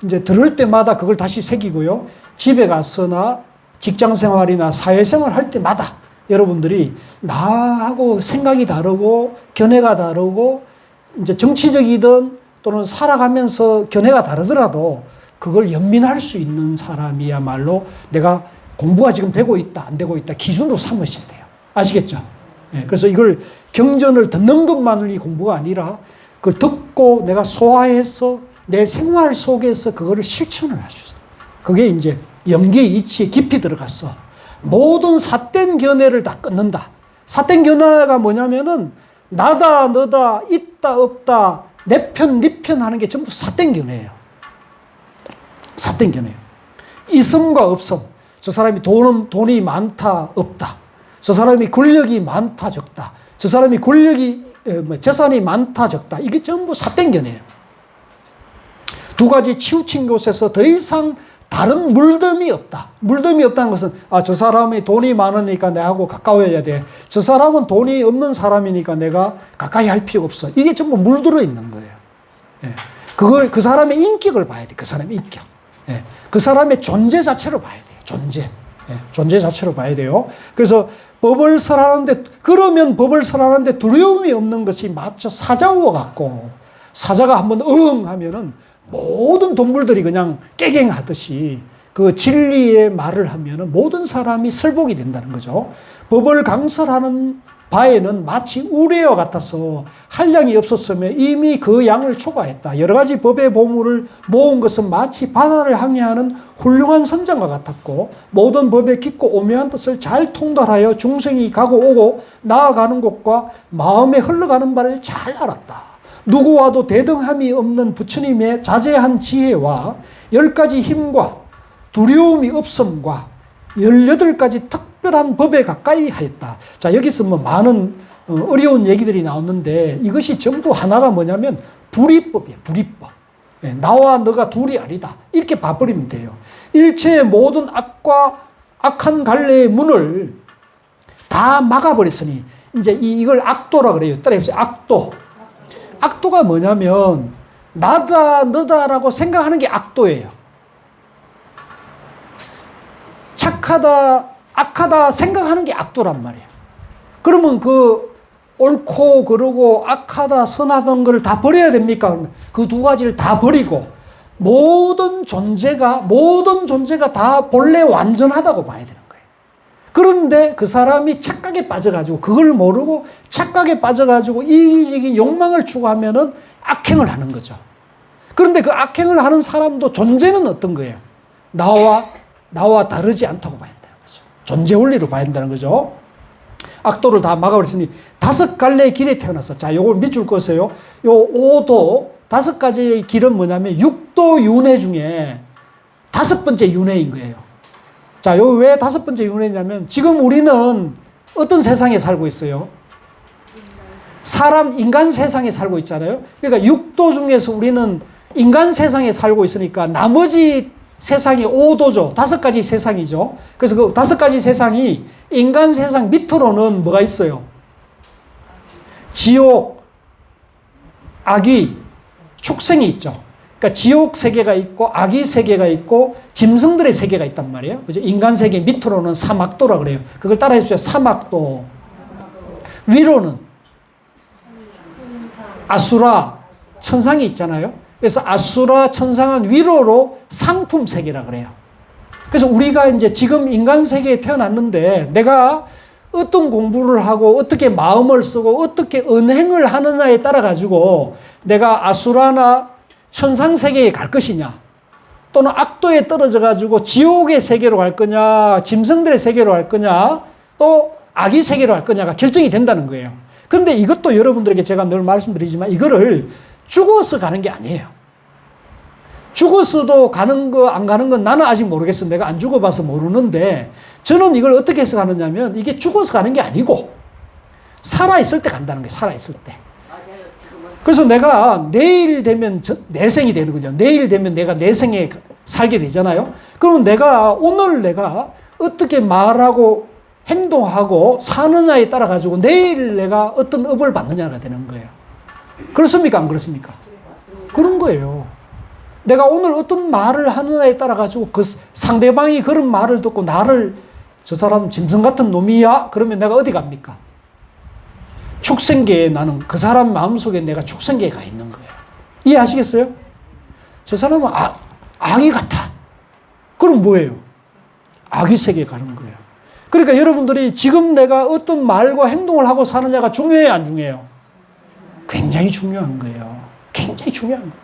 [SPEAKER 1] 이제 들을 때마다 그걸 다시 새기고요. 집에 가서나 직장 생활이나 사회생활 할 때마다 여러분들이 나하고 생각이 다르고 견해가 다르고 이제 정치적이든 또는 살아가면서 견해가 다르더라도 그걸 연민할 수 있는 사람이야말로 내가 공부가 지금 되고 있다, 안 되고 있다 기준으로 삼으셔야 돼요. 아시겠죠? 예, 그래서 이걸 경전을 듣는 것만이 공부가 아니라 그걸 듣고 내가 소화해서 내 생활 속에서 그거를 실천을 할 수 있어요. 그게 이제 염기의 이치에 깊이 들어갔어. 모든 삿된 견해를 다 끊는다. 삿된 견해가 뭐냐면은 나다, 너다, 있다, 없다, 내 편, 네 편 하는 게 전부 삿된 견해예요. 삿된 견해예요. 있음과 없음. 저 사람이 돈이 많다, 없다. 저 사람이 권력이 많다, 적다. 저 사람이 재산이 많다, 적다. 이게 전부 삿된 견해예요. 두 가지 치우친 곳에서 더 이상 다른 물덤이 없다. 물덤이 없다는 것은 저 사람이 돈이 많으니까 내하고 가까워야 돼. 저 사람은 돈이 없는 사람이니까 내가 가까이 할 필요 없어. 이게 전부 물들어 있는 거예요. 예. 그 사람의 인격을 봐야 돼. 그 사람의 인격. 예. 그 사람의 존재 자체로 봐야 돼요. 존재. 예. 존재 자체로 봐야 돼요. 그래서 법을 설하는데 그러면 법을 설하는데 두려움이 없는 것이 마치 사자와 같고 사자가 한번 하면은 모든 동물들이 그냥 깨갱하듯이 그 진리의 말을 하면은 모든 사람이 설복이 된다는 거죠. 법을 강설하는 바에는 마치 우레와 같아서 한량이 없었으면 이미 그 양을 초과했다. 여러 가지 법의 보물을 모은 것은 마치 바다를 항해하는 훌륭한 선장과 같았고 모든 법의 깊고 오묘한 뜻을 잘 통달하여 중생이 가고 오고 나아가는 곳과 마음에 흘러가는 바를 잘 알았다. 누구와도 대등함이 없는 부처님의 자제한 지혜와 10가지 힘과 두려움이 없음과 18가지 특별한 법에 가까이 하였다. 자, 여기서 뭐 많은 어려운 얘기들이 나오는데 이것이 전부 하나가 뭐냐면 불이법이에요. 불이법. 예, 나와 너가 둘이 아니다. 이렇게 봐버리면 돼요. 일체의 모든 악한 갈래의 문을 다 막아버렸으니 이제 이걸 악도라 그래요. 따라해보세요. 악도. 악도가 뭐냐면 나다 너다라고 생각하는 게 악도예요. 착하다 악하다 생각하는 게 악도란 말이에요. 그러면 그 옳고 그러고 악하다 선하던 걸 다 버려야 됩니까? 그 두 가지를 다 버리고 모든 존재가 다 본래 완전하다고 봐야 되는 거예요. 그런데 그 사람이 착각에 빠져가지고 그걸 모르고 착각에 빠져가지고 이기적인 욕망을 추구하면은 악행을 하는 거죠. 그런데 그 악행을 하는 사람도 존재는 어떤 거예요? 나와 다르지 않다고 봐야 된다는 거죠. 존재 원리로 봐야 된다는 거죠. 악도를 다 막아버렸으니 5갈래의 길에 태어났어. 자, 요걸 밑줄 거세요. 요 5도 5가지의 길은 뭐냐면 6도 윤회 중에 5번째 윤회인 거예요. 자, 왜 5번째 윤회냐면 지금 우리는 어떤 세상에 살고 있어요? 인간 세상에 살고 있잖아요. 그러니까 6도 중에서 우리는 인간 세상에 살고 있으니까 나머지 세상이 5도죠. 5가지 세상이죠. 그래서 그 5가지 세상이 인간 세상 밑으로는 뭐가 있어요? 지옥, 악귀, 축생이 있죠. 그러니까 지옥 세계가 있고 악의 세계가 있고 짐승들의 세계가 있단 말이에요. 그죠? 인간 세계 밑으로는 사막도라 그래요. 그걸 따라해 주세요. 사막도. 위로는 아수라, 천상이 있잖아요. 그래서 아수라, 천상은 위로로 상품 세계라 그래요. 그래서 우리가 이제 지금 인간 세계에 태어났는데 내가 어떤 공부를 하고 어떻게 마음을 쓰고 어떻게 언행을 하느냐에 따라 가지고 내가 아수라나 천상 세계에 갈 것이냐 또는 악도에 떨어져 가지고 지옥의 세계로 갈 거냐 짐승들의 세계로 갈 거냐 또 악의 세계로 갈 거냐가 결정이 된다는 거예요. 그런데 이것도 여러분들에게 제가 늘 말씀드리지만 이거를 죽어서 가는 게 아니에요. 죽어서도 가는 거 안 가는 건 나는 아직 모르겠어. 내가 안 죽어봐서 모르는데 저는 이걸 어떻게 해서 가느냐면 이게 죽어서 가는 게 아니고 살아있을 때 간다는 거예요. 살아있을 때. 그래서 내가 내일 되면 내생이 되는 거죠. 내일 되면 내가 내생에 살게 되잖아요. 그러면 오늘 내가 어떻게 말하고 행동하고 사느냐에 따라 가지고 내일 내가 어떤 업을 받느냐가 되는 거예요. 그렇습니까? 안 그렇습니까? 그런 거예요. 내가 오늘 어떤 말을 하느냐에 따라 가지고 그 상대방이 그런 말을 듣고 나를 저 사람 짐승 같은 놈이야? 그러면 내가 어디 갑니까? 축생계에 나는 그 사람 마음속에 내가 축생계에 가 있는 거예요. 이해하시겠어요? 저 사람은 악이 같아. 그럼 뭐예요? 악의 세계에 가는 거예요. 그러니까 여러분들이 지금 내가 어떤 말과 행동을 하고 사느냐가 중요해요, 안 중요해요? 굉장히 중요한 거예요. 굉장히 중요한 겁니다.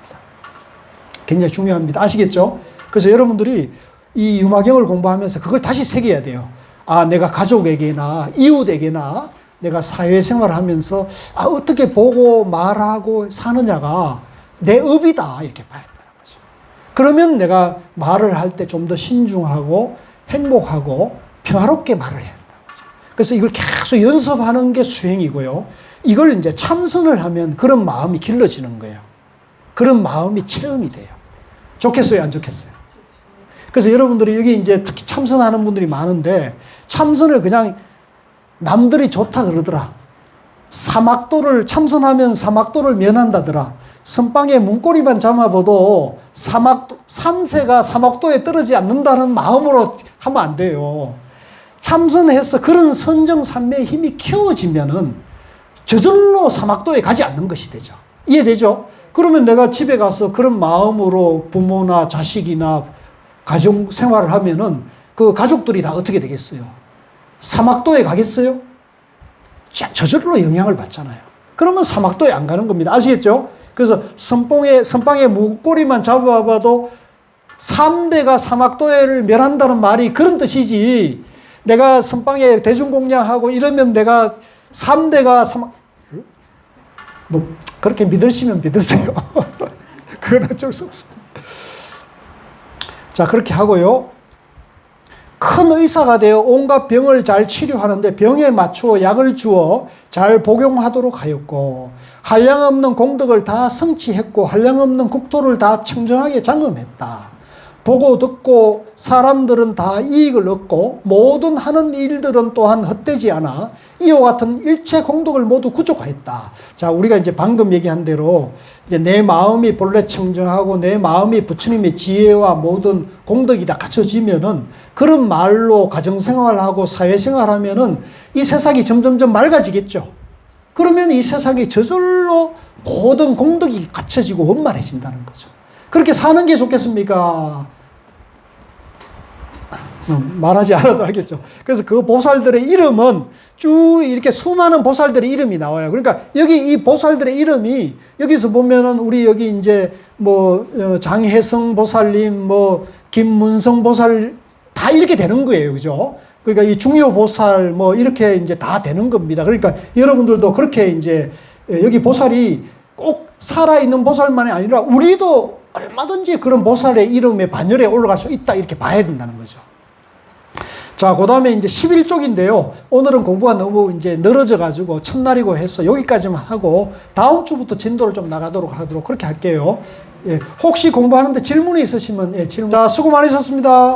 [SPEAKER 1] 굉장히 중요합니다. 아시겠죠? 그래서 여러분들이 이 유마경을 공부하면서 그걸 다시 새겨야 돼요. 아, 내가 가족에게나 이웃에게나 내가 사회생활을 하면서 어떻게 보고 말하고 사느냐가 내 업이다 이렇게 봐야 된다는 거죠. 그러면 내가 말을 할 때 좀 더 신중하고 행복하고 평화롭게 말을 해야 된다는 거죠. 그래서 이걸 계속 연습하는 게 수행이고요. 이걸 이제 참선을 하면 그런 마음이 길러지는 거예요. 그런 마음이 체험이 돼요. 좋겠어요, 안 좋겠어요? 그래서 여러분들이 여기 이제 특히 참선하는 분들이 많은데 참선을 그냥 남들이 좋다 그러더라. 사막도를 참선하면 사막도를 면한다더라. 선방에 문고리만 잡아봐도 삼세가 사막도에 떨어지지 않는다는 마음으로 하면 안 돼요. 참선해서 그런 선정산매의 힘이 키워지면은 저절로 사막도에 가지 않는 것이 되죠. 이해되죠? 그러면 내가 집에 가서 그런 마음으로 부모나 자식이나 가정 생활을 하면은 그 가족들이 다 어떻게 되겠어요? 사막도에 가겠어요? 저절로 영향을 받잖아요. 그러면 사막도에 안 가는 겁니다. 아시겠죠? 그래서 선방에 문고리만 잡아봐도 3대가 사막도를 멸한다는 말이 그런 뜻이지. 내가 선방에 대중공양하고 이러면 내가 3대가 뭐 그렇게 믿으시면 믿으세요. 그건 어쩔 수 없습니다. 자, 그렇게 하고요. 큰 의사가 되어 온갖 병을 잘 치료하는데 병에 맞추어 약을 주어 잘 복용하도록 하였고, 한량없는 공덕을 다 성취했고 한량없는 국토를 다 청정하게 장엄했다. 보고 듣고 사람들은 다 이익을 얻고 모든 하는 일들은 또한 헛되지 않아 이와 같은 일체 공덕을 모두 구족하였다. 자, 우리가 이제 방금 얘기한 대로 이제 내 마음이 본래 청정하고 내 마음이 부처님의 지혜와 모든 공덕이 다 갖춰지면은 그런 말로 가정생활하고 사회생활하면은 이 세상이 점점점 맑아지겠죠. 그러면 이 세상이 저절로 모든 공덕이 갖춰지고 원만해진다는 거죠. 그렇게 사는 게 좋겠습니까? 말하지 않아도 알겠죠. 그래서 그 보살들의 이름은 쭉 이렇게 수많은 보살들의 이름이 나와요. 그러니까 여기 이 보살들의 이름이 여기서 보면은 우리 여기 이제 뭐 장혜성 보살님, 뭐 김문성 보살 다 이렇게 되는 거예요. 그죠? 그러니까 이 중요 보살 뭐 이렇게 이제 다 되는 겁니다. 그러니까 여러분들도 그렇게 이제 여기 보살이 꼭 살아있는 보살만이 아니라 우리도 얼마든지 그런 보살의 이름에 반열에 올라갈 수 있다 이렇게 봐야 된다는 거죠. 자, 그 다음에 이제 11쪽인데요. 오늘은 공부가 너무 이제 늘어져 가지고 첫날이고 해서 여기까지만 하고 다음 주부터 진도를 좀 나가도록 하도록 그렇게 할게요. 예, 혹시 공부하는데 질문이 있으시면 예, 질문. 자, 수고 많으셨습니다.